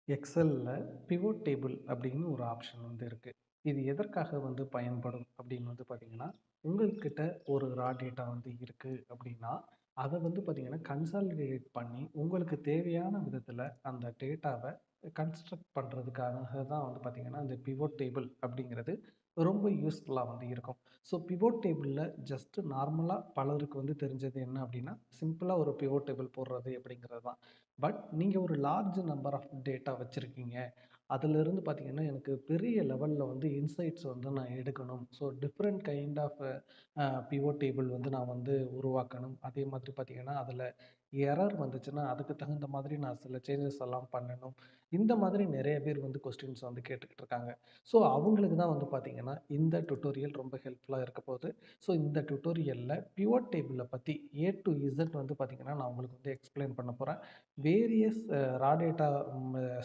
எக்ஸல்ல pivot table அப்படின்னு ஒரு option இருக்கு. இது எதற்காக பயன்படும் அப்படின்னு பார்த்தீங்கன்னா, உங்கள்கிட்ட ஒரு ரா டேட்டா இருக்கு அப்படின்னா, அத பார்த்தீங்கன்னா கன்சாலிடேட் பண்ணி உங்களுக்கு தேவையான விதத்தில அந்த டேட்டாவ கன்ஸ்ட்ரக்ட் பண்றதுக்காக தான் பார்த்தீங்கன்னா, இந்த பிவோட் டேபிள் அப்படிங்கிறது ரொம்ப யூஸ்ஃபுல்லா இருக்கும். ஸோ பிவோட் டேபிள்ல ஜஸ்ட் நார்மலா பலருக்கு தெரிஞ்சது என்ன அப்படின்னா, சிம்பிளா ஒரு பிவோட் டேபிள் போடுறது அப்படிங்கிறது தான். பட் நீங்க ஒரு லார்ஜ் நம்பர் ஆஃப் டேட்டா வச்சிருக்கீங்க. அதிலிருந்து பார்த்தீங்கன்னா, எனக்கு பெரிய லெவல்ல இன்சைட்ஸ் நான் எடுக்கணும். So different kind of pivot table நான் உருவாக்கணும். அதே மாதிரி பார்த்தீங்கன்னா, அதில எரர் வந்துச்சுன்னா, அதுக்கு தகுந்த மாதிரி நான் சில சேஞ்சஸ் எல்லாம் பண்ணணும். இந்த மாதிரி நெறைய பேர் கொஸ்டின்ஸ் கேட்டுக்கிட்டு இருக்காங்க. ஸோ அவங்களுக்கு தான் பார்த்தீங்கன்னா, இந்த டுட்டோரியல் ரொம்ப ஹெல்ப்ஃபுல்லா இருக்க போது. ஸோ இந்த டுட்டோரியல்ல பிவோட் டேபிள பத்தி ஏ டூ இசட் பார்த்தீங்கன்னா, நான் உங்களுக்கு எக்ஸ்பிளைன் பண்ண போறேன். வேரியஸ் ரா டேட்டா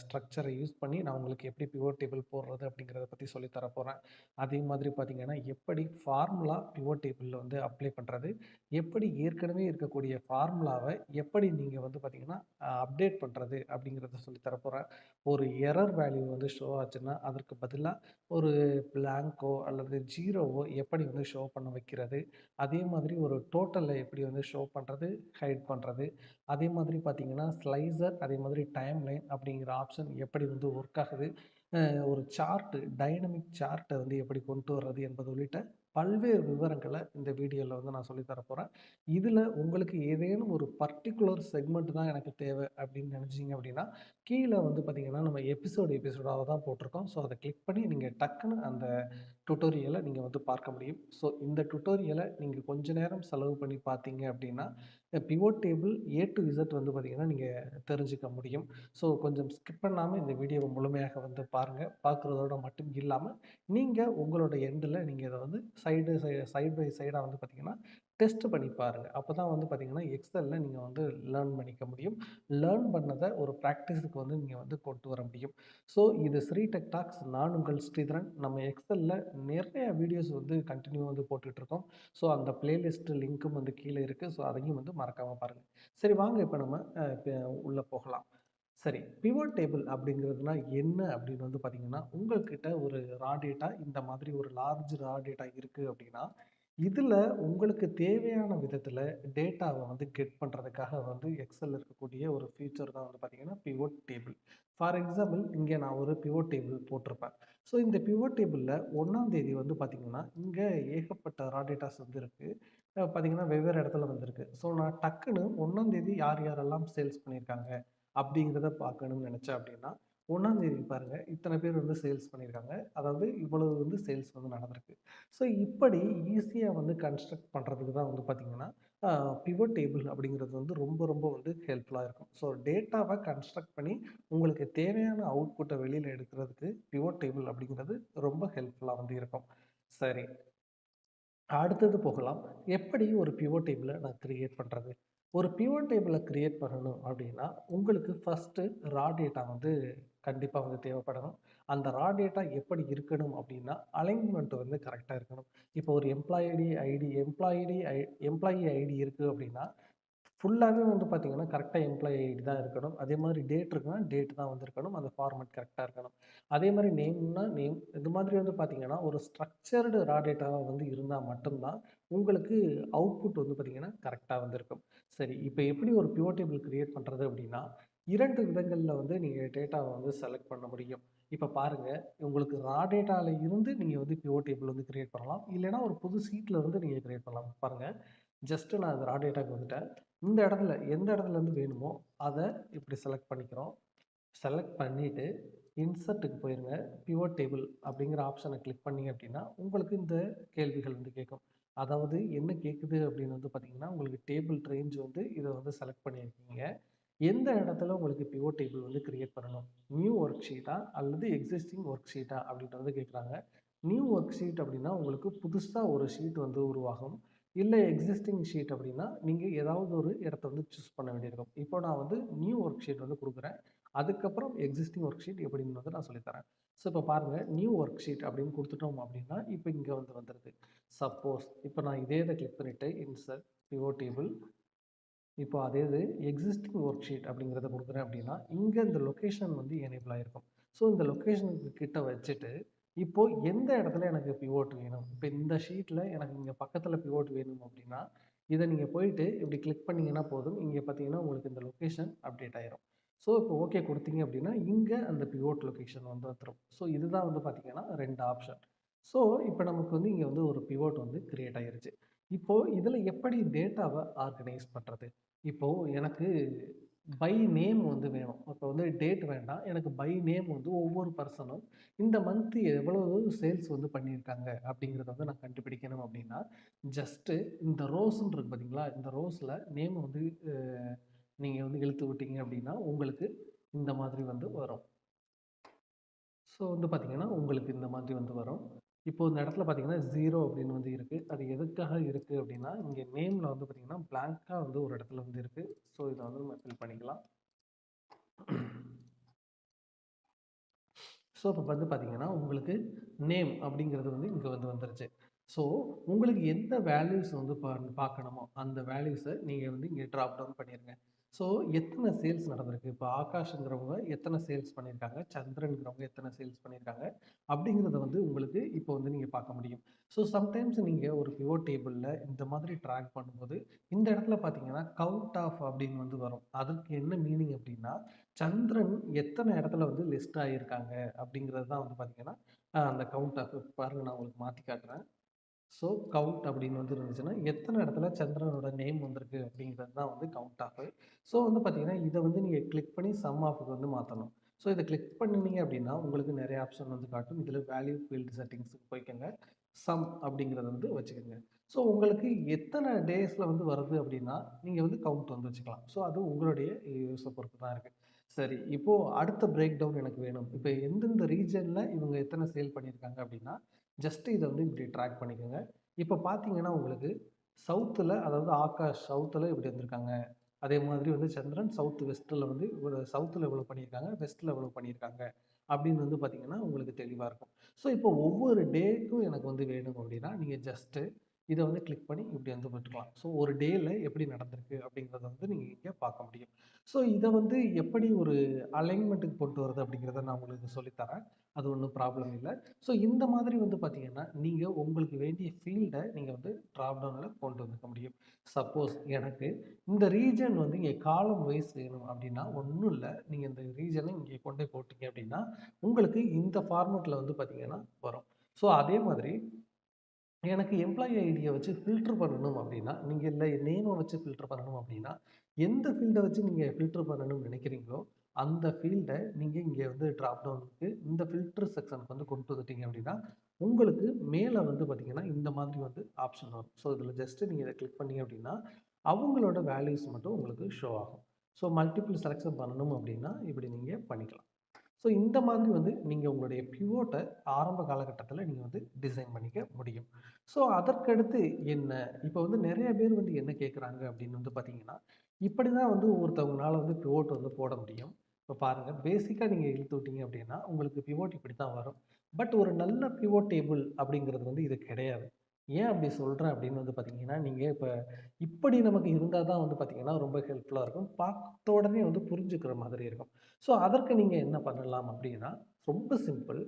ஸ்ட்ரக்சரை யூஸ் பண்ணி நான் உங்களுக்கு எப்படி பிவோட் டேபிள் போடுறது அப்படிங்கிறத பத்தி சொல்லி தர போறேன். அதே மாதிரி பார்த்தீங்கன்னா, எப்படி ஃபார்முலா பிவோட் டேபிள்ல அப்ளை பண்றது, எப்படி ஏற்கனவே இருக்கக்கூடிய ஃபார்முலாவ எப்படி நீங்க பார்த்தீங்கன்னா, அப்டேட் பண்றது அப்படிங்கிறத சொல்லி தர போறேன். ஒரு எரர் வேல்யூ ஷோ ஆச்சுன்னா, அதற்கு பதிலா ஒரு பிளாங்கோ அல்லது ஜீரோவோ எப்படி ஷோ பண்ண வைக்கிறது, அதே மாதிரி ஒரு டோட்டல எப்படி ஷோ பண்றது, ஹைட் பண்றது, அதே மாதிரி பார்த்தீங்கன்னா, ஸ்லைசர் அதே மாதிரி டைம் லைன் அப்படிங்கிற ஆப்ஷன் எப்படி ஒர்க் ஆகுது, ஒரு சார்ட் டைனமிக் சார்ட்ட எப்படி கொண்டு வர்றது என்பது உள்ளிட்ட பல்வேறு விவரங்கள இந்த வீடியோல நான் சொல்லி தர போறேன். இதுல உங்களுக்கு ஏதேனும் ஒரு பர்ட்டிகுலர் செக்மெண்ட் தான் எனக்கு தேவை அப்படின்னு நினைச்சீங்க அப்படின்னா, கீழ பார்த்தீங்கன்னா, நம்ம எபிசோடாவ தான் போட்டிருக்கோம். ஸோ அத கிளிக் பண்ணி நீங்க டக்குனு அந்த டுட்டோரியல நீங்க பார்க்க முடியும். ஸோ இந்த டுட்டோரியல நீங்க கொஞ்ச நேரம் செலவு பண்ணி பார்த்தீங்க அப்படின்னா, pivot table A to Z பார்த்தீங்கன்னா, நீங்க தெரிஞ்சுக்க முடியும். ஸோ கொஞ்சம் ஸ்கிப் பண்ணாம இந்த வீடியோவ முழுமையாக பாருங்க. பார்க்குறதோட மட்டும் இல்லாம, நீங்க உங்களோட எண்டுல நீங்க இத சைட் பை சைடா பார்த்தீங்கன்னா, டெஸ்ட் பண்ணி பாருங்க. அப்பதான் பார்த்தீங்கன்னா, எக்ஸெல்ல நீங்க லேர்ன் பண்ணிக்க முடியும். லேர்ன் பண்ணத ஒரு பிராக்டிஸுக்கு நீங்க கொண்டு வர முடியும். ஸோ இது ஸ்ரீ டெக் டாக்ஸ். நான் உங்கள் ஸ்ரீதரன். நம்ம எக்ஸெல்ல நிறைய வீடியோஸ் கன்டினியூ போட்டுட்டு இருக்கோம். ஸோ அந்த பிளேலிஸ்ட் லிங்க்கும் கீழ இருக்கு. ஸோ அதையும் மறக்காம பாருங்க. சரி வாங்க இப்ப நம்ம உள்ள போகலாம். சரி. பிவோட் டேபிள் அப்படிங்கிறதுனா என்ன அப்படின்னு பார்த்தீங்கன்னா, உங்கள்கிட்ட ஒரு ரா டேட்டா இந்த மாதிரி ஒரு லார்ஜ் ரா டேட்டா இருக்கு அப்படின்னா, இதுல உங்களுக்கு தேவையான விதத்துல டேட்டாவ கெட் பண்றதுக்காக எக்ஸெல்ல இருக்கக்கூடிய ஒரு ஃபீச்சர் தான் பார்த்தீங்கன்னா, பிவோட் டேபிள். ஃபார் எக்ஸாம்பிள் இங்க நான் ஒரு பிவோட் டேபிள் போட்டிருப்பேன். ஸோ இந்த பிவோட் டேபிள்ல 1ஆம் தேதி பார்த்தீங்கன்னா, இங்க ஏகப்பட்ட ரா டேட்டாஸ் இருக்கு. பார்த்தீங்கன்னா, வெவ்வேறு இடத்துல வந்திருக்கு. ஸோ நான் டக்குனு 1ஆம் தேதி யார் யாரெல்லாம் சேல்ஸ் பண்ணியிருக்காங்க அப்படிங்கிறத பார்க்கணும்னு நினைச்சேன் அப்படின்னா, 1ஆம் தேதி பாருங்க, இத்தனை பேர் சேல்ஸ் பண்ணியிருக்காங்க. அதாவது இவ்வளவு சேல்ஸ் நடந்திருக்கு. ஸோ இப்படி ஈஸியா கன்ஸ்ட்ரக்ட் பண்றதுக்கு தான் பார்த்தீங்கன்னா, அ பிவோட் டேபிள் அப்படிங்கிறது ரொம்ப ரொம்ப ஹெல்ப்ஃபுல்லா இருக்கும். ஸோ டேட்டாவ கன்ஸ்ட்ரக்ட் பண்ணி உங்களுக்கு தேவையான அவுட்புட்ட வெளியில எடுக்கிறதுக்கு பிவோட் டேபிள் அப்படிங்கிறது ரொம்ப ஹெல்ப்ஃபுல்லா இருக்கும். சரி. அடுத்தது போகலாம். எப்படி ஒரு பிவோட் டேபிள நான் கிரியேட் பண்றது? ஒரு பிவோட் டேபிள கிரியேட் பண்ணணும் அப்படின்னா, உங்களுக்கு ஃபர்ஸ்ட்டு ரா டேட்டா கண்டிப்பா தேவைப்படணும். அந்த ரா டேட்டா எப்படி இருக்கணும் அப்படின்னா, அலைன்மென்ட் கரெக்ட்டா இருக்கணும். இப்போ ஒரு எம்ப்ளாயி ஐடி இருக்கு அப்படின்னா, ஃபுல்லாவே பார்த்தீங்கன்னா, கரெக்ட்டா எம்ப்ளாயி ஐடி தான் இருக்கணும். அதே மாதிரி டேட் இருக்குன்னா, டேட் தான் இருக்கணும். அந்த ஃபார்மேட் கரெக்ட்டா இருக்கணும். அதே மாரி நேம்னா நேம். இது மாதிரி பார்த்தீங்கன்னா, ஒரு ஸ்ட்ரக்சர்டு ரா டேட்டாவா இருந்தா மட்டும் தான், உங்களுக்கு அவுட்புட் பார்த்தீங்கன்னா, கரெக்ட்டா இருக்கும். சரி, இப்ப எப்படி ஒரு பிவோட் டேபிள் கிரியேட் பண்றது அப்படின்னா, 2 விதங்கள்ல நீங்க டேட்டாவ செலக்ட் பண்ண முடியும். இப்ப பாருங்க, உங்களுக்கு ரா டேட்டால இருந்து நீங்க பிவோட் டேபிள் கிரியேட் பண்ணலாம். இல்லைன்னா ஒரு புது ஷீட்ல நீங்க கிரியேட் பண்ணலாம். பாருங்க, ஜஸ்ட் நான் அந்த ரா டேட்டாக்கு வந்துட்டேன். இந்த இடத்துல எந்த இடத்துலருந்து வேணுமோ, அத இப்படி செலக்ட் பண்ணிக்கிறோம். செலக்ட் பண்ணிட்டு, இன்சர்ட்க்கு போயிருங்க. பிவோட் டேபிள் அப்படிங்கிற ஆப்ஷன கிளிக் பண்ணீங்க அப்படின்னா, உங்களுக்கு இந்த கேள்விகள் கேட்கும். அதாவது என்ன கேட்குது அப்படின்னு பார்த்தீங்கன்னா, உங்களுக்கு டேபிள் ரேஞ்ச் இத செலக்ட் பண்ணியிருக்கீங்க. எந்த இடத்துல உங்களுக்கு பிவோட் டேபிள் கிரியேட் பண்ணணும்? நியூ ஒர்க் ஷீட்டா அல்லது எக்ஸிஸ்டிங் ஒர்க் ஷீட்டா அப்படின்ட்டு கேட்குறாங்க. நியூ ஒர்க் ஷீட் அப்படின்னா, உங்களுக்கு புதுசா ஒரு ஷீட் உருவாகும். இல்ல எக்ஸிஸ்டிங் ஷீட் அப்படின்னா, நீங்க ஏதாவது ஒரு இடத்த சூஸ் பண்ண வேண்டியிருக்கும். இப்போ நான் நியூ ஒர்க் ஷீட் குடுக்குறேன். அதுக்கப்புறம் எக்ஸிஸ்டிங் ஒர்க் ஷீட் எப்படின்னு நான் சொல்லி தரேன். ஸோ இப்போ பாருங்க, நியூ ஒர்க் ஷீட் அப்படின்னு குடுத்துட்டோம் அப்படின்னா, இப்போ இங்க வந்துருது. சப்போஸ் இப்போ நான் இதே இத கிளிக் பண்ணிட்டு இன்சர்ட் பிவோட் டேபிள் இப்போ அதே இது எக்ஸிஸ்டிங் ஒர்க் ஷீட் அப்படிங்கிறத கொடுக்குறேன் அப்படின்னா, இங்கே இந்த லொக்கேஷன் வந்து எனேபிள் ஆகிருக்கும். ஸோ இந்த லொக்கேஷனுக்கு கிட்ட வச்சுட்டு, இப்போது எந்த இடத்துல எனக்கு பிவோட் வேணும், இப்போ இந்த ஷீட்டில் எனக்கு இங்கே பக்கத்தில் பிவோட் வேணும் அப்படின்னா, இதை நீங்கள் போயிட்டு இப்படி கிளிக் பண்ணிங்கன்னா போதும். இங்கே பார்த்தீங்கன்னா உங்களுக்கு இந்த லொக்கேஷன் அப்டேட் ஆயிரும். ஸோ இப்போ ஓகே கொடுத்தீங்க அப்படின்னா, இங்கே அந்த பிவோட் லொக்கேஷன் வந்து வந்துடும். ஸோ இதுதான் வந்து பார்த்தீங்கன்னா 2 ஆப்ஷன். ஸோ இப்போ நமக்கு வந்து இங்கே வந்து ஒரு பிவோட் வந்து கிரியேட் ஆயிருச்சு. இப்போது இதில் எப்படி டேட்டாவை ஆர்கனைஸ் பண்ணுறது? இப்போது எனக்கு பை நேம் வந்து வேணும். இப்போ வந்து டேட் வேண்டாம். எனக்கு பை நேம் வந்து ஒவ்வொரு பர்சனும் இந்த மந்த் எவ்வளவு சேல்ஸ் வந்து பண்ணியிருக்காங்க அப்படிங்கிறத வந்து நான் கண்டுபிடிக்கணும் அப்படின்னா, ஜஸ்ட்டு இந்த ரோஸ்ன்னு இருக்கு பார்த்தீங்களா? இந்த ரோஸில் நேம் வந்து நீங்கள் வந்து இழுத்து விட்டீங்க அப்படின்னா, உங்களுக்கு இந்த மாதிரி வந்து வரும். ஸோ வந்து பார்த்தீங்கன்னா, உங்களுக்கு இந்த மாதிரி வந்து வரும். இப்போ இந்த இடத்துல பார்த்தீங்கன்னா 0 அப்படின்னு வந்து இருக்குது. அது எதுக்காக இருக்குது அப்படின்னா, இங்கே நேமில் வந்து பார்த்தீங்கன்னா பிளாங்காக வந்து ஒரு இடத்துல வந்து இருக்குது. ஸோ இதை வந்து நம்ம ஃபில் பண்ணிக்கலாம். ஸோ இப்போ வந்து பார்த்தீங்கன்னா, உங்களுக்கு நேம் அப்படிங்கிறது வந்து இங்கே வந்து வந்துருச்சு. ஸோ உங்களுக்கு எந்த வேல்யூஸ் வந்து பார்க்கணுமோ அந்த வேல்யூஸை நீங்கள் வந்து இங்கே ட்ராப் டவுன் பண்ணிடுங்க. ஸோ எத்தனை சேல்ஸ் நடந்திருக்கு, இப்போ ஆகாஷ்ங்கிறவங்க எத்தனை சேல்ஸ் பண்ணியிருக்காங்க, சந்திரன்கிறவங்க எத்தனை சேல்ஸ் பண்ணியிருக்காங்க அப்படிங்கிறத வந்து உங்களுக்கு இப்போ வந்து நீங்கள் பார்க்க முடியும். ஸோ சம்டைம்ஸ் நீங்கள் ஒரு பிவோட் டேபிளில் இந்த மாதிரி ட்ராக் பண்ணும்போது இந்த இடத்துல பார்த்தீங்கன்னா கவுண்ட் ஆஃப் அப்படின்னு வந்து வரும். அதுக்கு என்ன மீனிங் அப்படின்னா, சந்திரன் எத்தனை இடத்துல வந்து லிஸ்ட் ஆகியிருக்காங்க அப்படிங்கிறது தான் வந்து பார்த்தீங்கன்னா அந்த கவுண்ட் ஆஃப். பாருங்கள், நான் உங்களுக்கு மாற்றி காட்டுறேன். ஸோ கவுண்ட் அப்படின்னு வந்து இருந்துச்சுன்னா எத்தனை இடத்துல சந்திரனோட நேம் வந்திருக்கு அப்படிங்கிறது தான் வந்து கவுண்ட் ஆஃப். ஸோ வந்து பார்த்தீங்கன்னா இதை வந்து நீங்கள் கிளிக் பண்ணி சம் ஆஃபுக்கு வந்து மாற்றணும். ஸோ இதை கிளிக் பண்ணினீங்க அப்படின்னா உங்களுக்கு நிறைய ஆப்ஷன் வந்து காட்டும். இதில் வேல்யூ ஃபீல்டு செட்டிங்ஸுக்கு போய்க்கோங்க, சம் அப்படிங்கிறத வந்து வச்சுக்கோங்க. ஸோ உங்களுக்கு எத்தனை டேஸில் வந்து வருது அப்படின்னா நீங்கள் வந்து கவுண்ட் வந்து வச்சுக்கலாம். ஸோ அது உங்களுடைய யூஸை பொறுத்து தான் இருக்குது. சரி, இப்போது அடுத்த பிரேக் டவுன் எனக்கு வேணும். இப்போ எந்தெந்த ரீஜனில் இவங்க எத்தனை சேல் பண்ணியிருக்காங்க அப்படின்னா ஜஸ்ட் இதை வந்து இப்படி ட்ராக் பண்ணிக்கோங்க. இப்போ பார்த்தீங்கன்னா உங்களுக்கு சவுத்தில், அதாவது ஆகாஷ் சவுத்தில் இப்படி வந்திருக்காங்க. அதே மாதிரி வந்து சந்திரன் சவுத் வெஸ்ட்டில் வந்து ஒரு சவுத்தில் எவ்வளோ பண்ணியிருக்காங்க, வெஸ்ட்டில் எவ்வளோ பண்ணியிருக்காங்க அப்படின்னு வந்து பார்த்தீங்கன்னா உங்களுக்கு தெளிவாக இருக்கும். ஸோ இப்போ ஒவ்வொரு டேக்கும் எனக்கு வந்து வேணும் அப்படின்னா நீங்கள் ஜஸ்ட்டு இதை வந்து கிளிக் பண்ணி இப்படி வந்து விட்டுக்கலாம். ஸோ ஒரு டேயில் எப்படி நடந்திருக்கு அப்படிங்கிறத வந்து நீங்கள் இங்கே பார்க்க முடியும். ஸோ இதை வந்து எப்படி ஒரு அலைன்மெண்ட்டுக்கு கொண்டு வரது அப்படிங்கிறத நான் உங்களுக்கு சொல்லித்தரேன். அது ஒன்றும் ப்ராப்ளம் இல்லை. ஸோ இந்த மாதிரி வந்து பார்த்தீங்கன்னா, நீங்கள் உங்களுக்கு வேண்டிய ஃபீல்டை நீங்கள் வந்து ட்ராப் டவுனில் கொண்டு வந்துக்க முடியும். சப்போஸ் எனக்கு இந்த ரீஜன் வந்து இங்கே காலம் வைஸ் வேணும் அப்படின்னா ஒன்றும் இல்லை. நீங்கள் இந்த ரீஜனை இங்கே கொண்டு போய் போட்டிங்க அப்படின்னா உங்களுக்கு இந்த ஃபார்மேட்டில் வந்து பார்த்தீங்கன்னா வரும். ஸோ அதே மாதிரி எனக்கு எம்ப்ளாயி ஐடியை வச்சு ஃபில்டர் பண்ணணும் அப்படின்னா, நீங்கள் இல்லை நேமை வச்சு ஃபில்டர் பண்ணணும் அப்படின்னா, எந்த ஃபீல்டை வச்சு நீங்கள் ஃபில்டர் பண்ணணும்னு நினைக்கிறீங்களோ, அந்த ஃபீல்டை நீங்கள் இங்கே வந்து ட்ராப் டவுனுக்கு இந்த ஃபில்டர் செக்ஷனுக்கு வந்து கொண்டு வந்துட்டீங்க அப்படின்னா, உங்களுக்கு மேலே வந்து பார்த்தீங்கன்னா, இந்த மாதிரி வந்து ஆப்ஷன் வரும். ஸோ இதில் ஜஸ்ட்டு நீங்கள் இதை கிளிக் பண்ணீங்க அப்படின்னா, அவங்களோட வேல்யூஸ் மட்டும் உங்களுக்கு ஷோ ஆகும். ஸோ மல்டிபிள் செலெக்ஷன் பண்ணணும் அப்படின்னா, இப்படி நீங்கள் பண்ணிக்கலாம். ஸோ இந்த மாதிரி வந்து நீங்கள் உங்களுடைய பிவோட்டை ஆரம்ப காலகட்டத்தில் நீங்கள் வந்து டிசைன் பண்ணிக்க முடியும். ஸோ அதற்கடுத்து என்ன, இப்போ வந்து நிறைய பேர் வந்து என்ன கேட்குறாங்க அப்படின்னு வந்து பார்த்தீங்கன்னா, இப்படி தான் வந்து ஒருத்தவங்களால வந்து பிவோட் வந்து போட முடியும். இப்போ பாருங்கள், பேசிக்காக நீங்கள் இழுத்து விட்டீங்க அப்படின்னா உங்களுக்கு பிவோட் இப்படி தான் வரும். பட் ஒரு நல்ல பிவோட் டேபிள் அப்படிங்கிறது வந்து இது கிடையாது. ஏன் அப்படி சொல்கிறேன் அப்படின்னு வந்து பார்த்தீங்கன்னா, நீங்கள் இப்போ இப்படி நமக்கு இருந்தால் தான் வந்து பார்த்தீங்கன்னா ரொம்ப ஹெல்ப்ஃபுல்லாக இருக்கும். பார்த்த உடனே வந்து புரிஞ்சுக்கிற மாதிரி இருக்கும். ஸோ அதற்கு நீங்கள் என்ன பண்ணலாம் அப்படின்னா, ரொம்ப சிம்பிள்.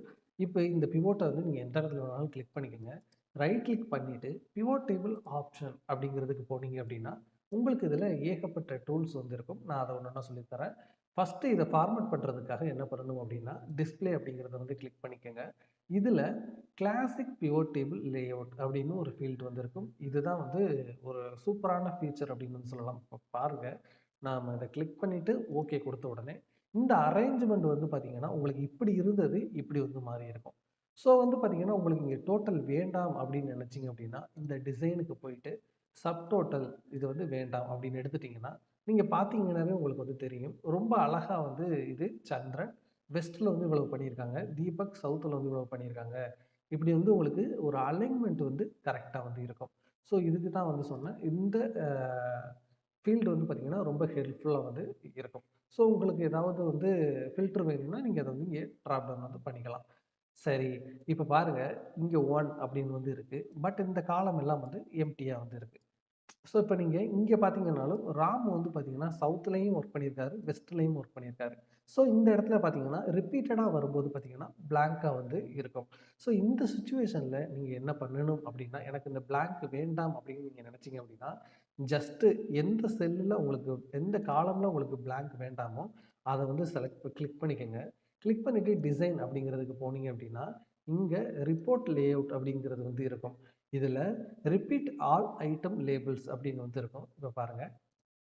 இப்போ இந்த பிவோட்டை வந்து நீங்கள் எந்த இடத்துல வேணாலும் கிளிக் பண்ணிக்கோங்க. ரைட் கிளிக் பண்ணிவிட்டு பிவோட் டேபிள் ஆப்ஷன் அப்படிங்கிறதுக்கு போனீங்க அப்படின்னா, உங்களுக்கு இதில் ஏகப்பட்ட டூல்ஸ் வந்து இருக்கும். நான் அதை ஒன்று ஒன்றா சொல்லித்தரேன். ஃபஸ்ட்டு இதை ஃபார்மேட் பண்ணுறதுக்காக என்ன பண்ணணும் அப்படின்னா, டிஸ்பிளே அப்படிங்கிறத வந்து கிளிக் பண்ணிக்கோங்க. இதில் கிளாசிக் பிவோட் டேபிள் லேஅவுட் அப்படின்னு ஒரு ஃபீல்டு வந்து இருக்கும். இதுதான் வந்து ஒரு சூப்பரான ஃபீச்சர் அப்படின்னு வந்து சொல்லலாம். இப்போ பாருங்கள், நாம் இதை கிளிக் பண்ணிவிட்டு ஓகே கொடுத்த உடனே இந்த அரேஞ்ச்மெண்ட் வந்து பார்த்தீங்கன்னா, உங்களுக்கு இப்படி இருந்தது, இப்படி வந்து மாறி இருக்கும். ஸோ வந்து பார்த்தீங்கன்னா, உங்களுக்கு இங்கே டோட்டல் வேண்டாம் அப்படின்னு நினச்சிங்க அப்படின்னா, இந்த டிசைனுக்கு போயிட்டு சப் டோட்டல் இது வந்து வேண்டாம் அப்படின்னு எடுத்துட்டிங்கன்னா, நீங்கள் பார்த்தீங்கன்னாவே உங்களுக்கு வந்து தெரியும். ரொம்ப அழகா வந்து இது சந்திரன் வெஸ்ட்டில் வந்து இவ்வளவு பண்ணியிருக்காங்க. தீபக் சவுத்தில் வந்து இவ்வளவு பண்ணியிருக்காங்க. இப்படி வந்து உங்களுக்கு ஒரு அலைன்மெண்ட் வந்து கரெக்டாக வந்து இருக்கும். ஸோ இதுக்கு தான் வந்து சொன்னேன். இந்த ஃபீல்டு வந்து பார்த்தீங்கன்னா, ரொம்ப ஹெல்ப்ஃபுல்லாக வந்து இருக்கும். ஸோ உங்களுக்கு ஏதாவது வந்து ஃபில்டர் வேணும்னா, நீங்கள் அதை வந்து இங்கே ட்ராப் டவுன் வந்து பண்ணிக்கலாம். சரி, இப்போ பாருங்க, இங்கே 1 அப்படின்னு வந்து இருக்குது. பட் இந்த காலம் எல்லாம் வந்து எம்ப்டியாக வந்து இருக்குது. ஸோ இப்போ நீங்கள் இங்கே பார்த்தீங்கன்னாலும் ராம் வந்து பார்த்தீங்கன்னா சவுத்துலேயும் ஒர்க் பண்ணியிருக்காரு, வெஸ்ட்லேயும் ஒர்க் பண்ணியிருக்காரு. ஸோ இந்த இடத்துல பார்த்தீங்கன்னா ரிப்பீட்டடாக வரும்போது பார்த்தீங்கன்னா பிளாங்காக வந்து இருக்கும். ஸோ இந்த சுச்சுவேஷனில் நீங்கள் என்ன பண்ணணும் அப்படின்னா, எனக்கு இந்த பிளாங்க் வேண்டாம் அப்படின்னு நீங்கள் நினச்சிங்க அப்படின்னா, ஜஸ்ட்டு எந்த செல்லில் உங்களுக்கு எந்த காலமில் உங்களுக்கு பிளாங்க் வேண்டாமோ அதை வந்து கிளிக் பண்ணிக்கோங்க. கிளிக் பண்ணிவிட்டு டிசைன் அப்படிங்கிறதுக்கு போனீங்க அப்படின்னா, இங்கே ரிப்போர்ட் லேஅவுட் அப்படிங்கிறது வந்து இருக்கும். இதில் ரிப்பீட் ஆல் ஐட்டம் லேபிள்ஸ் அப்படின்னு வந்து இருக்கும். இப்போ பாருங்கள்,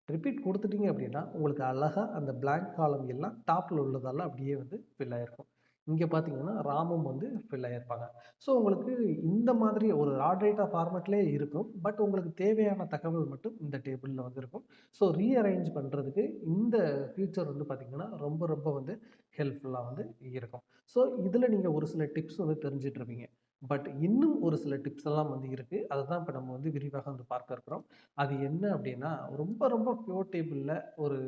ரிப்பீட் கொடுத்துட்டீங்க அப்படின்னா உங்களுக்கு அழகாக அந்த பிளாங்க் காலம் எல்லாம் டாப்பில் உள்ளதெல்லாம் அப்படியே வந்து ஃபில் ஆகிருக்கும். இங்கே பார்த்தீங்கன்னா ராமும் வந்து ஃபில் ஆகியிருப்பாங்க. ஸோ உங்களுக்கு இந்த மாதிரி ஒரு ரா டேட்டா ஃபார்மேட்லேயே இருக்கும். பட் உங்களுக்கு தேவையான தகவல் மட்டும் இந்த டேபிளில் வந்து இருக்கும். ஸோ ரீஅரேஞ்ச் பண்ணுறதுக்கு இந்த ஃபீச்சர் வந்து பார்த்திங்கன்னா ரொம்ப ரொம்ப வந்து ஹெல்ப்ஃபுல்லாக வந்து இருக்கும். ஸோ இதில் நீங்கள் ஒரு சில டிப்ஸ் வந்து தெரிஞ்சிட்டு இருப்பீங்க. பட் இன்னும் ஒரு சில டிப்ஸ் எல்லாம் வந்து இருக்குது. அதை தான் இப்போ நம்ம வந்து விரிவாக வந்து பார்க்க இருக்கிறோம். அது என்ன அப்படின்னா, ரொம்ப ரொம்ப பியூர் டேபிளில் ஒரு